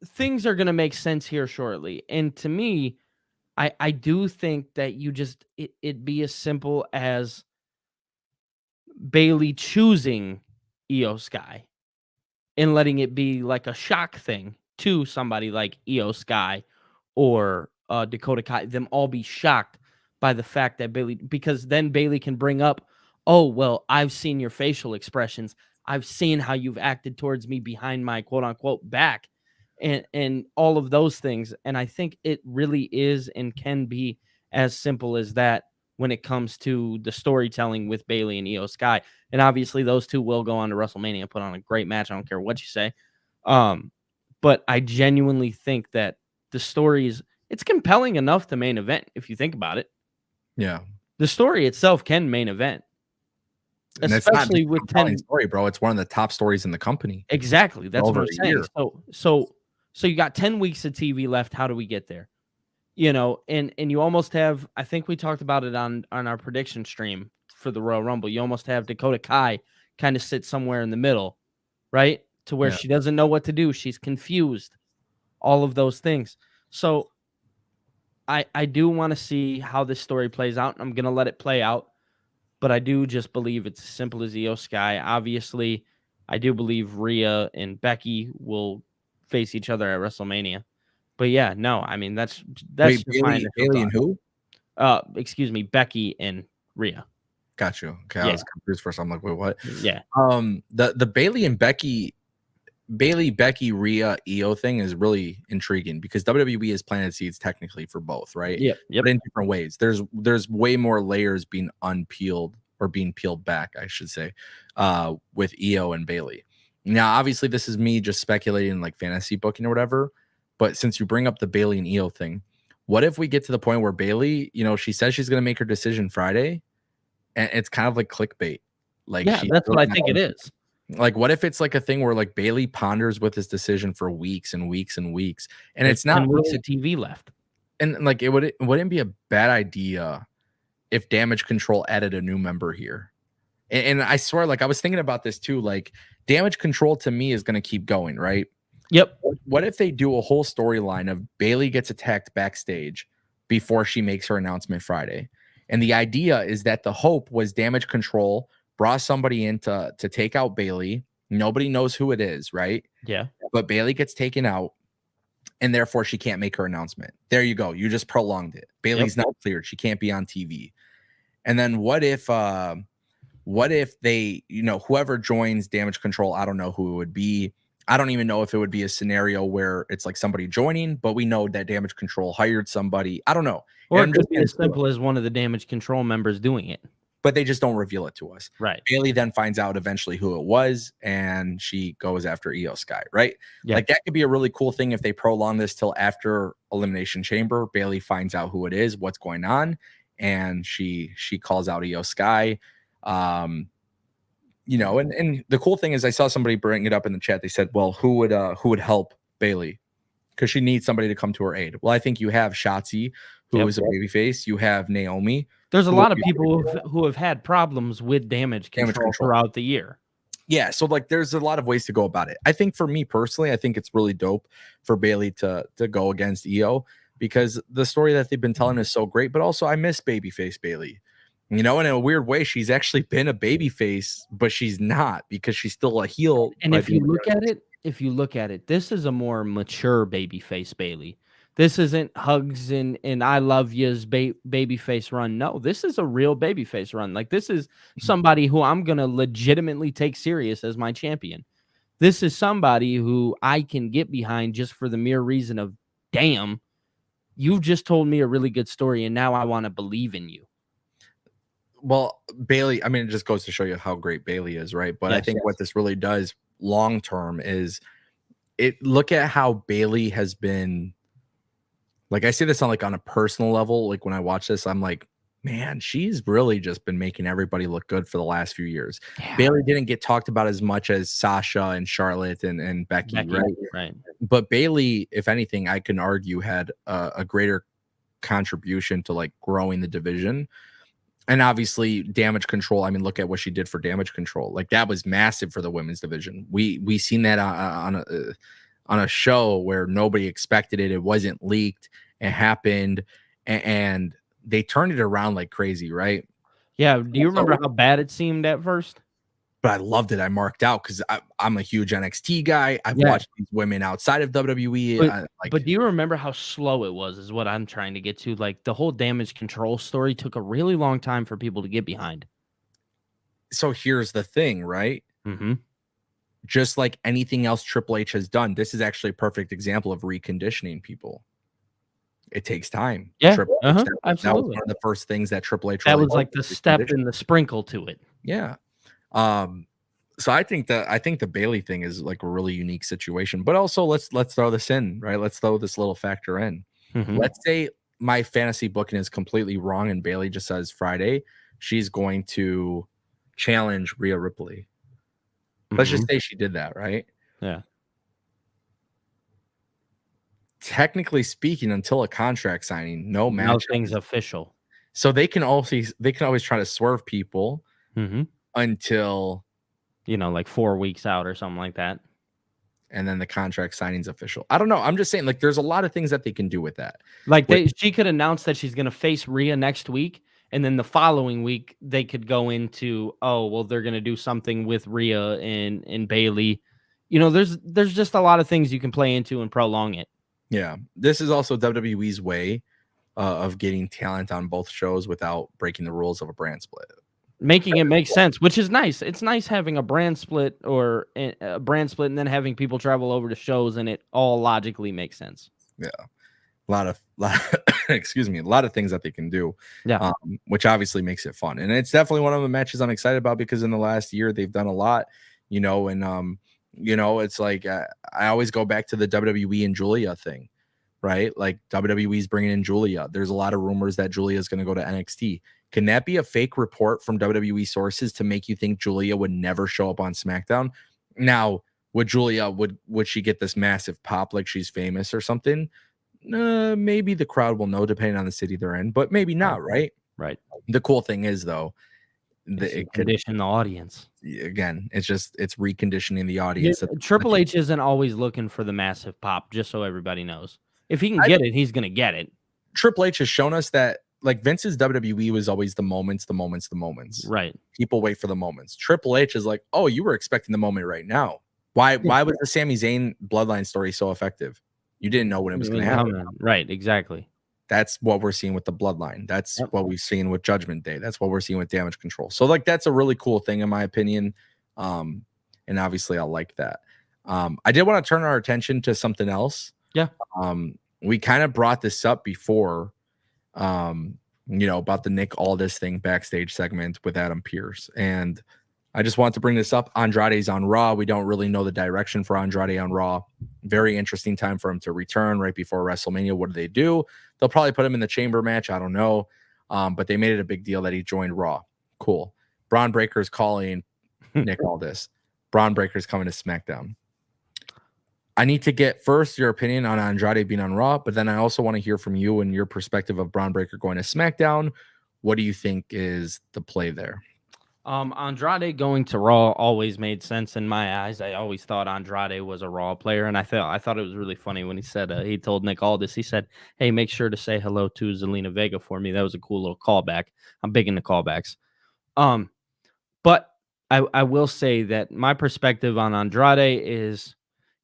things are going to make sense here shortly. And to me, I do think that you just it be as simple as Bailey choosing Io Sky and letting it be like a shock thing to somebody like Io Sky or Dakota Kai, them all be shocked by the fact that Bailey, because then Bailey can bring up, oh, well, I've seen your facial expressions. I've seen how you've acted towards me behind my quote unquote back and all of those things. And I think it really is and can be as simple as that when it comes to the storytelling with Bailey and Io Sky. And obviously those two will go on to WrestleMania and put on a great match. I don't care what you say. But I genuinely think that the story it's compelling enough to main event if you think about it. Yeah. The story itself can main event. And it's not Especially just a with compelling 10 story, bro. It's one of the top stories in the company. Exactly. That's what Over I'm a saying. year. So you got 10 weeks of TV left. How do we get there? You know, and you almost have, I think we talked about it on our prediction stream for the Royal Rumble. You almost have Dakota Kai kind of sit somewhere in the middle, right? To where Yeah. she doesn't know what to do. She's confused. All of those things. So I do want to see how this story plays out. I'm gonna let it play out, but I do just believe it's as simple as Io Sky. Obviously, I do believe Rhea and Becky will face each other at WrestleMania. But yeah, no, I mean that's Wait, just my initial Bailey and thought. who? Excuse me, Becky and Rhea. Got you. Okay, I Yeah, was confused first. I'm like, wait, what? yeah, The Bailey and Becky, Rhea, Io thing is really intriguing because WWE has planted seeds technically for both, right? yep. But in different ways. There's way more layers being unpeeled or being peeled back, I should say, with Io and Bailey. Now, obviously, this is me just speculating like fantasy booking or whatever. But since you bring up the Bailey and Io thing, what if we get to the point where Bailey, she says she's going to make her decision Friday, and it's kind of like clickbait. Like Yeah, that's what I think it is. Like, what if it's like a thing where like Bailey ponders with his decision for weeks and weeks and weeks, and There's it's not 10 weeks really, of TV left. and like it wouldn't be a bad idea if Damage Control added a new member here. And I swear, like I was thinking about this too. Like Damage Control to me is going to keep going, right? Yep. What if they do a whole storyline of Bailey gets attacked backstage before she makes her announcement Friday? And the idea is that the hope was Damage Control brought somebody in to take out Bailey. Nobody knows who it is, right? Yeah. But Bailey gets taken out, and therefore she can't make her announcement. There you go. You just prolonged it. Bailey's not cleared. She can't be on TV. And then what if they, whoever joins Damage Control, I don't know who it would be. I don't even know if it would be a scenario where it's like somebody joining, but we know that Damage Control hired somebody. I don't know. Or it could be as simple as one of the Damage Control members doing it. But they just don't reveal it to us. Right. Bailey then finds out eventually who it was, and she goes after Io Sky, right? Yeah. Like that could be a really cool thing if they prolong this till after Elimination Chamber. Bailey finds out who it is, what's going on, and she calls out Io Sky. And the cool thing is I saw somebody bring it up in the chat. They said, well, who would help Bailey? Because she needs somebody to come to her aid. Well, I think you have Shotzi, who is a babyface. You have Naomi. There's a lot of people who have had problems with damage control throughout the year. Yeah, so like there's a lot of ways to go about it. I think for me personally, I think it's really dope for Bailey to go against Io because the story that they've been telling is so great, but also I miss babyface Bailey. In a weird way, she's actually been a babyface, but she's not because she's still a heel. And if you look at it, if you look at it, this is a more mature babyface Bailey. This isn't hugs and I love yous babyface run. No, this is a real babyface run. Like, this is somebody who I'm gonna legitimately take serious as my champion. This is somebody who I can get behind just for the mere reason of, damn, you've just told me a really good story, and now I want to believe in you. Well, Bailey, I mean, it just goes to show you how great Bailey is, right? But I think what this really does long term is look at how Bailey has been. Like, I see this on a personal level. Like, when I watch this, I'm like, man, she's really just been making everybody look good for the last few years. Yeah. Bailey didn't get talked about as much as Sasha and Charlotte and Becky, right? But Bailey, if anything, I can argue had a greater contribution to like growing the division. And obviously Damage Control. I mean, look at what she did for Damage Control. Like, that was massive for the women's division. We seen that on a show where nobody expected it. It wasn't leaked. It happened, and they turned it around like crazy, right? Yeah. Do you remember how bad it seemed at first? But I loved it. I marked out because I'm a huge NXT guy. I've watched these women outside of WWE. But do you remember how slow it was, is what I'm trying to get to. Like, the whole Damage Control story took a really long time for people to get behind. So here's the thing, right? Mm-hmm. Just like anything else Triple H has done, this is actually a perfect example of reconditioning people. It takes time. Yeah, Triple H, absolutely. That was one of the first things that Triple H. That was like the step and the sprinkle to it. Yeah. So I think the Bailey thing is like a really unique situation. But also, let's throw this in, right? Let's throw this little factor in. Mm-hmm. Let's say my fantasy booking is completely wrong, and Bailey just says Friday she's going to challenge Rhea Ripley. Let's just say she did that, right? Yeah. Technically speaking, until a contract signing, no match. Nothing's official. So they can always try to swerve people until, like 4 weeks out or something like that. And then the contract signing's official. I don't know. I'm just saying, like, there's a lot of things that they can do with that. Like, she could announce that she's going to face Rhea next week, and then the following week they could go into, oh, well, they're going to do something with Rhea and Bailey. There's just a lot of things you can play into and prolong it. Yeah, this is also WWE's way of getting talent on both shows without breaking the rules of a brand split. Making it make sense, which is nice. It's nice having a brand split or a brand split and then having people travel over to shows and it all logically makes sense. Yeah. A lot of excuse me, a lot of things that they can do. Yeah. Which obviously makes it fun. And it's definitely one of the matches I'm excited about because in the last year they've done a lot, and it's like I always go back to the WWE and Julia thing, right? Like, WWE's bringing in Julia. There's a lot of rumors that Julia is going to go to NXT. Can that be a fake report from WWE sources to make you think Julia would never show up on SmackDown? Now, would she get this massive pop like she's famous or something? Maybe the crowd will know depending on the city they're in, but maybe not, right? Right. The cool thing is, though, it condition the audience. Again, it's reconditioning the audience. Yeah, Triple H isn't always looking for the massive pop, just so everybody knows. If he can get it, he's going to get it. Triple H has shown us that, like, Vince's WWE was always the moments. Right. People wait for the moments. Triple H is like, oh, you were expecting the moment right now. Why was the Sami Zayn bloodline story so effective? You didn't know when it was going to happen. Right, exactly. That's what we're seeing with the bloodline. That's what we've seen with Judgment Day. That's what we're seeing with Damage Control. So, like, that's a really cool thing, in my opinion. And obviously, I like that. I did want to turn our attention to something else. Yeah. We kind of brought this up before, about the Nick Aldis thing backstage segment with Adam Pearce. And I just want to bring this up. Andrade's on Raw. We don't really know the direction for Andrade on Raw. Very interesting time for him to return right before WrestleMania. What do they do? They'll probably put him in the chamber match. I don't know. But they made it a big deal that he joined Raw. Cool. Braun Breaker's calling Nick Aldis. Braun Breaker's coming to SmackDown. I need to get first your opinion on Andrade being on Raw, but then I also want to hear from you and your perspective of Braun Breaker going to SmackDown. What do you think is the play there? Andrade going to Raw always made sense in my eyes. I always thought Andrade was a Raw player, and I thought it was really funny when he said he told Nick Aldis, he said, "Hey, make sure to say hello to Zelina Vega for me." That was a cool little callback. I'm big into callbacks. But I will say that my perspective on Andrade is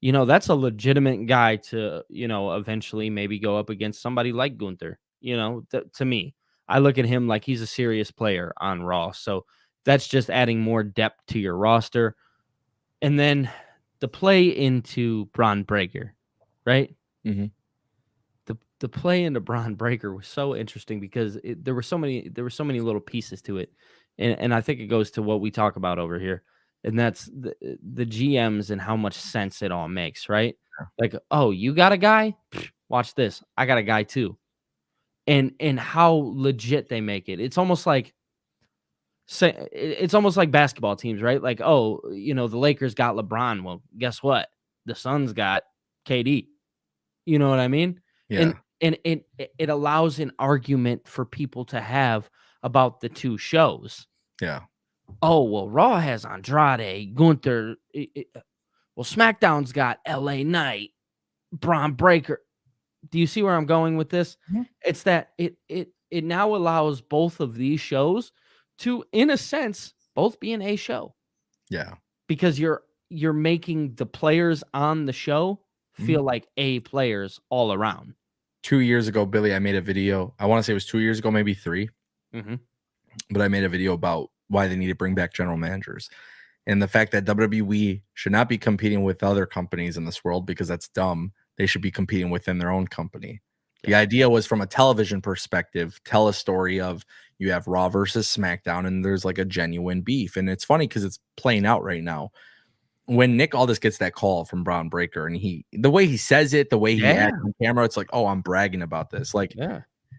that's a legitimate guy to, eventually maybe go up against somebody like Gunther. To me, I look at him like he's a serious player on Raw. So that's just adding more depth to your roster. And then the play into Braun Breaker, right? Mm-hmm. The play into Braun Breaker was so interesting because there were so many little pieces to it, and I think it goes to what we talk about over here, and that's the GMs and how much sense it all makes, right? Like, oh, you got a guy? Pfft, watch this, I got a guy too, and how legit they make it. It's almost like basketball teams, right? Like, oh, the Lakers got LeBron. Well, guess what? The Suns got KD. You know what I mean? Yeah. And it allows an argument for people to have about the two shows. Yeah. Oh, well, Raw has Andrade, Gunther. Well, SmackDown's got LA Knight, Braun Breaker. Do you see where I'm going with this? Mm-hmm. It's that it now allows both of these shows to, in a sense, both be an A show. Yeah. Because you're making the players on the show feel like A players all around. 2 years ago, Billy, I made a video. I want to say it was 2 years ago, maybe 3. Mm-hmm. But I made a video about why they need to bring back general managers and the fact that WWE should not be competing with other companies in this world because that's dumb. They should be competing within their own company. The idea was from a television perspective, tell a story of you have Raw versus SmackDown and there's like a genuine beef. And it's funny because it's playing out right now. When Nick Aldis gets that call from Braun Breaker and the way he says it, the way he acts on camera, it's like, oh, I'm bragging about this. Like,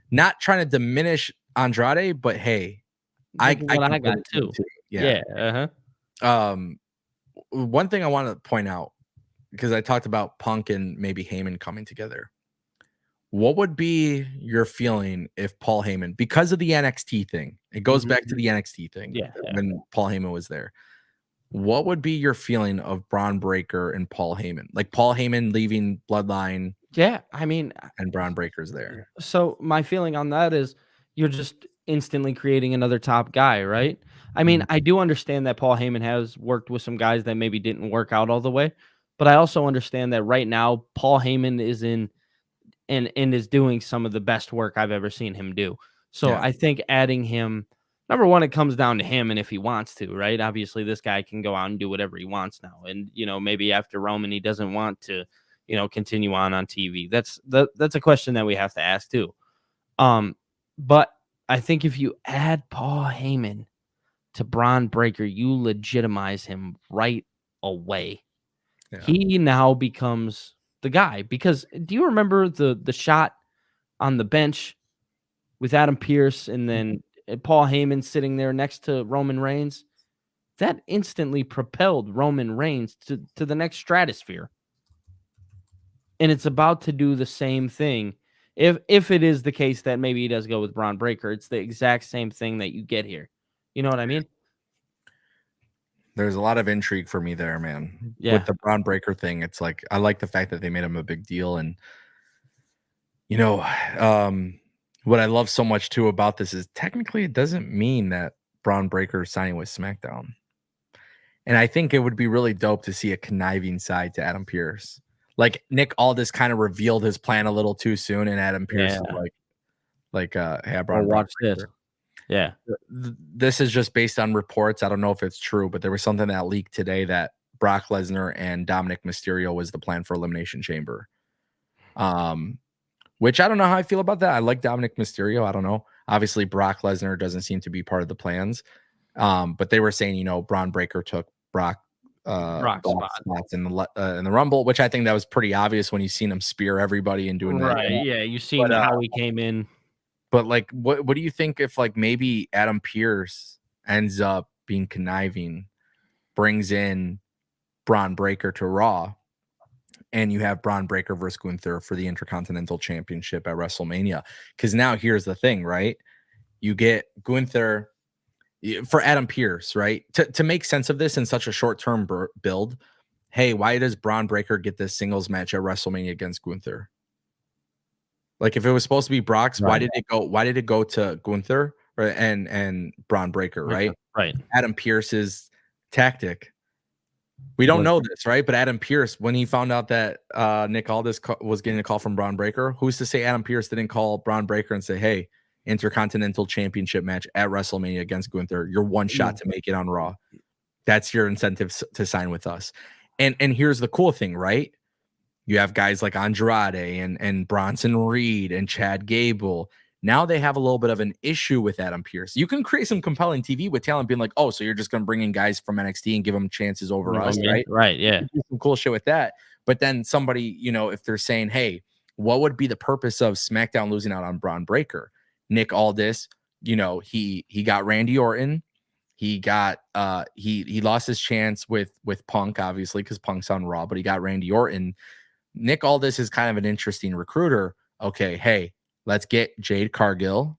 not trying to diminish Andrade, but hey, I got too. Yeah. Uh-huh. One thing I want to point out, because I talked about Punk and maybe Heyman coming together. What would be your feeling if Paul Heyman, because of the NXT thing, it goes back to the NXT thing when Paul Heyman was there. What would be your feeling of Braun Breaker and Paul Heyman? Like Paul Heyman leaving Bloodline. Yeah, I mean, and Braun Breaker's there. So my feeling on that is you're just instantly creating another top guy, right? I mean, I do understand that Paul Heyman has worked with some guys that maybe didn't work out all the way, but I also understand that right now Paul Heyman is in and is doing some of the best work I've ever seen him do. So I think adding him, number one, it comes down to him and if he wants to, right? Obviously, this guy can go out and do whatever he wants now. And, maybe after Roman, he doesn't want to, continue on TV. That's a question that we have to ask too. But I think if you add Paul Heyman to Braun Breaker, you legitimize him right away. Yeah. He now becomes the guy, because do you remember the shot on the bench with Adam Pearce and then Paul Heyman sitting there next to Roman Reigns? That instantly propelled Roman Reigns to the next stratosphere. And it's about to do the same thing. If it is the case that maybe he does go with Braun Breaker, it's the exact same thing that you get here. You know what I mean? There's a lot of intrigue for me there, man. Yeah. With the Braun Breaker thing, it's like I like the fact that they made him a big deal. And, what I love so much, too, about this is technically it doesn't mean that Braun Breaker is signing with SmackDown. And I think it would be really dope to see a conniving side to Adam Pearce. Like Nick Aldis kind of revealed his plan a little too soon, and Adam Pearce is hey, I brought watch this. Yeah. This is just based on reports. I don't know if it's true, but there was something that leaked today that Brock Lesnar and Dominic Mysterio was the plan for Elimination Chamber. Which I don't know how I feel about that. I like Dominic Mysterio. I don't know. Obviously, Brock Lesnar doesn't seem to be part of the plans. But they were saying, Braun Breaker took Brock's spots in the Rumble, which I think that was pretty obvious when you seen him spear everybody and doing that. Right. Yeah, you seen how he came in. But like, what do you think if like maybe Adam Pearce ends up being conniving, brings in Braun Breaker to Raw, and you have Braun Breaker versus Gunther for the Intercontinental Championship at WrestleMania? Because now here's the thing, right? You get Gunther for Adam Pearce, right? To make sense of this in such a short-term build, hey, why does Braun Breaker get this singles match at WrestleMania against Gunther? Like if it was supposed to be Brock's, right. Why did it go to Gunther and Braun Breaker, right? Right. Adam Pearce's tactic. We don't know this, right? But Adam Pearce, when he found out that Nick Aldis was getting a call from Braun Breaker, who's to say Adam Pearce didn't call Braun Breaker and say, hey, Intercontinental Championship match at WrestleMania against Gunther, you're one shot to make it on Raw. That's your incentive to sign with us. And here's the cool thing, right? You have guys like Andrade and Bronson Reed and Chad Gable. Now they have a little bit of an issue with Adam Pearce. You can create some compelling TV with talent being like, oh, so you're just going to bring in guys from NXT and give them chances over us, right? Right, yeah. Do some cool shit with that. But then somebody, if they're saying, hey, what would be the purpose of SmackDown losing out on Braun Breaker? Nick Aldis, he got Randy Orton. He got he lost his chance with Punk, obviously, because Punk's on Raw, but he got Randy Orton. Nick Aldis is kind of an interesting recruiter. Okay, hey, let's get Jade Cargill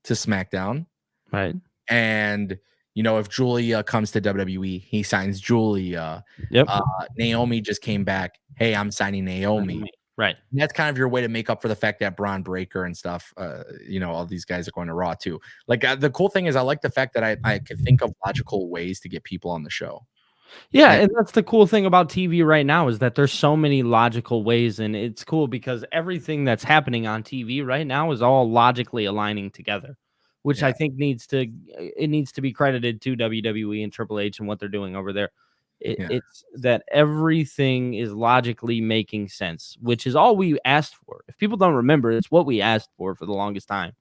to SmackDown. Right. And, if Julia comes to WWE, he signs Julia. Yep. Naomi just came back. Hey, I'm signing Naomi. Right. And that's kind of your way to make up for the fact that Braun Breaker and stuff, all these guys are going to Raw too. Like the cool thing is I like the fact that I can think of logical ways to get people on the show. Yeah, and that's the cool thing about TV right now is that there's so many logical ways, and it's cool because everything that's happening on TV right now is all logically aligning together, which I think needs to be credited to WWE and Triple H and what they're doing over there. It's that everything is logically making sense, which is all we asked for. If people don't remember, it's what we asked for the longest time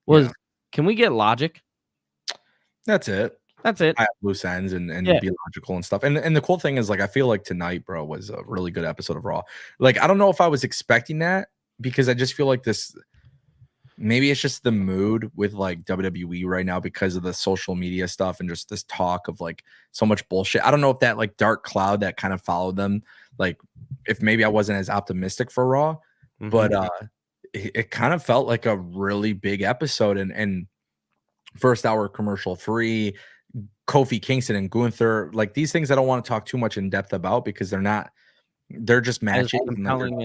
was, can we get logic? That's it. That's it. I have loose ends and be logical and stuff. And the cool thing is, like, I feel like tonight, bro, was a really good episode of Raw. Like, I don't know if I was expecting that because I just feel like this. Maybe it's just the mood with like WWE right now because of the social media stuff and just this talk of like so much bullshit. I don't know if that like dark cloud that kind of followed them, like if maybe I wasn't as optimistic for Raw, but it kind of felt like a really big episode and first hour commercial free. Kofi Kingston and Gunther, like these things I don't want to talk too much in depth about because they're just matches. As compelling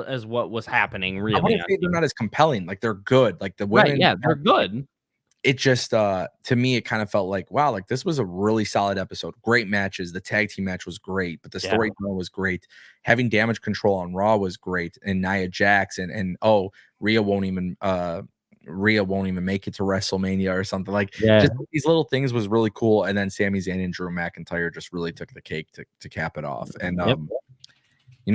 as what was happening, really. I wouldn't say they're not as compelling. Like they're good. Like the women, they're good. It just to me, it kind of felt like, wow, like this was a really solid episode. Great matches. The tag team match was great, but the storytelling was great. Having Damage Control on Raw was great, and Nia Jax and Rhea won't even make it to WrestleMania or something. Like just these little things was really cool. And then Sami Zayn and Drew McIntyre just really took the cake to cap it off. And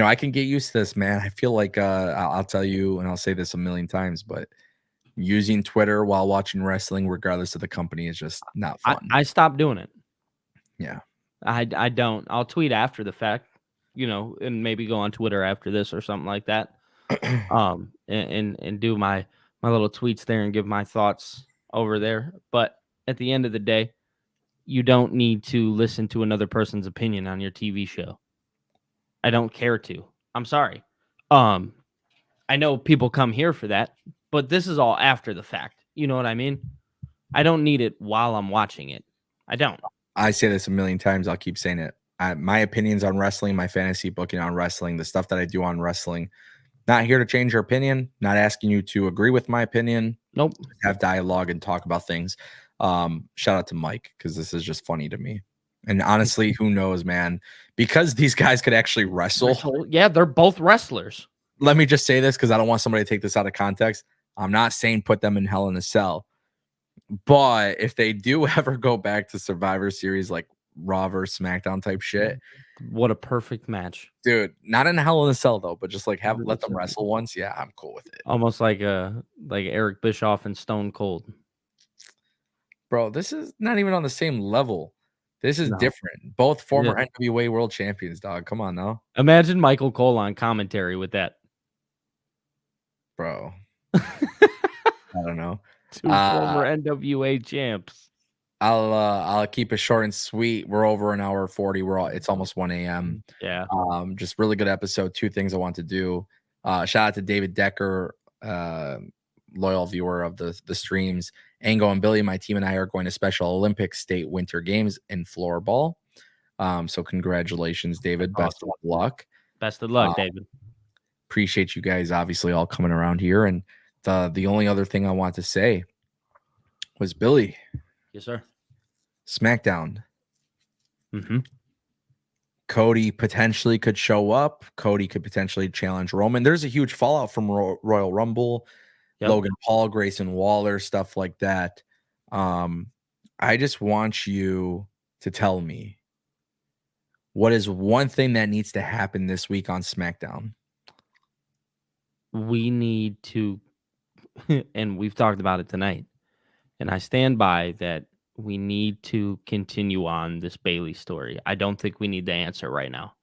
I can get used to this, man. I feel like I'll tell you, and I'll say this a million times, but using Twitter while watching wrestling, regardless of the company, is just not fun. I stopped doing it. Yeah. I don't. I'll tweet after the fact, and maybe go on Twitter after this or something like that. And do my little tweets there and give my thoughts over there. But at the end of the day, you don't need to listen to another person's opinion on your TV show. I don't care to. I'm sorry. I know people come here for that, but this is all after the fact. You know what I mean? I don't need it while I'm watching it. I don't. I say this a million times. I'll keep saying it. My opinions on wrestling, my fantasy booking on wrestling, the stuff that I do on wrestling, not here to change your opinion, not asking you to agree with my opinion. Nope. Have dialogue and talk about things. Shout out to Mike because this is just funny to me. And honestly, who knows, man? Because these guys could actually wrestle. Yeah, they're both wrestlers. Let me just say this because I don't want somebody to take this out of context. I'm not saying put them in Hell in a Cell. But if they do ever go back to Survivor Series, like Raw versus SmackDown type shit. What a perfect match. Dude, not in Hell in a Cell, though, but just like let them wrestle once. Yeah, I'm cool with it. Almost like Eric Bischoff and Stone Cold. Bro, this is not even on the same level. This is different. Both former NWA world champions, dog. Come on now. Imagine Michael Cole on commentary with that. Bro. I don't know. Two former NWA champs. I'll keep it short and sweet. We're over an hour 40. It's almost 1 a.m. Yeah. Just really good episode. Two things I want to do. Shout out to David Decker, loyal viewer of the streams. Ango and Billy, my team and I are going to Special Olympics State Winter Games in floorball. So congratulations, David. Best of luck. Best of luck, David. Appreciate you guys obviously all coming around here. And the only other thing I want to say was Billy. Yes, sir. SmackDown. Cody potentially could show up. Cody could potentially challenge Roman. There's a huge fallout from Royal Rumble. Yep. Logan Paul, Grayson Waller, stuff like that. I just want you to tell me, what is one thing that needs to happen this week on SmackDown? We need to, and we've talked about it tonight, and I stand by that. We need to continue on this Bailey story. I don't think we need the answer right now.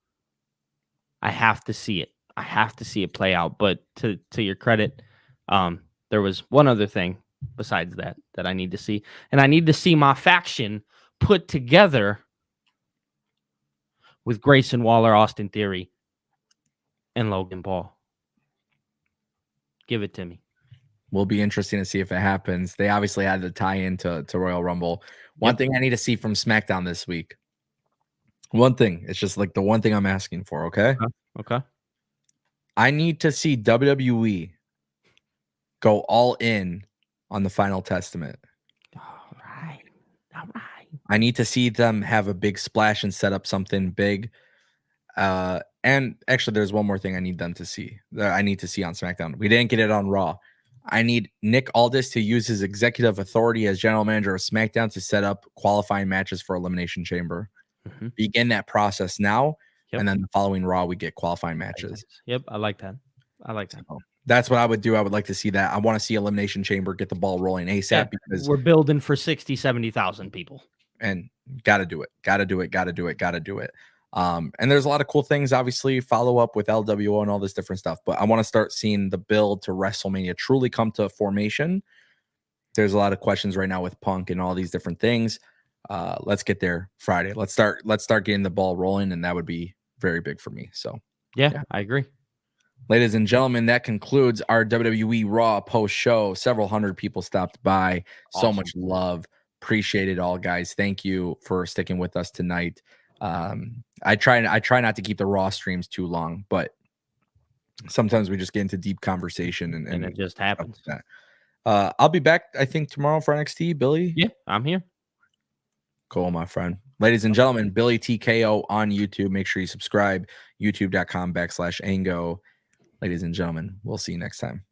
I have to see it. I have to see it play out. But to your credit, there was one other thing besides that I need to see, and I need to see my faction put together with Grayson Waller, Austin Theory, and Logan Paul. Give it to me. Will be interesting to see if it happens. They obviously had to tie into Royal Rumble. One thing I need to see from SmackDown this week. One thing. It's just like the one thing I'm asking for, okay? Okay. I need to see WWE go all in on the Final Testament. All right. I need to see them have a big splash and set up something big. And actually, there's one more thing I need them to see. That I need to see on SmackDown. We didn't get it on Raw. I need Nick Aldis to use his executive authority as general manager of SmackDown to set up qualifying matches for Elimination Chamber. Mm-hmm. Begin that process now, and then the following Raw, we get qualifying matches. Yep, I like that. So that's what I would do. I would like to see that. I want to see Elimination Chamber get the ball rolling ASAP because we're building for 60, 70,000 people. And got to do it. And there's a lot of cool things, obviously, follow up with LWO and all this different stuff. But I want to start seeing the build to WrestleMania truly come to formation. There's a lot of questions right now with Punk and all these different things. Let's get there Friday. Let's start getting the ball rolling, and that would be very big for me. So yeah. I agree. Ladies and gentlemen, that concludes our WWE Raw post show. Several hundred people stopped by. Awesome. So much love. Appreciate it all, guys. Thank you for sticking with us tonight. I try not to keep the Raw streams too long, but sometimes we just get into deep conversation and it just happens. Like that. I'll be back, I think, tomorrow for NXT. Billy? Yeah, I'm here. Cool, my friend. Ladies and gentlemen, Billy TKO on YouTube. Make sure you subscribe. YouTube.com/Ango. Ladies and gentlemen, we'll see you next time.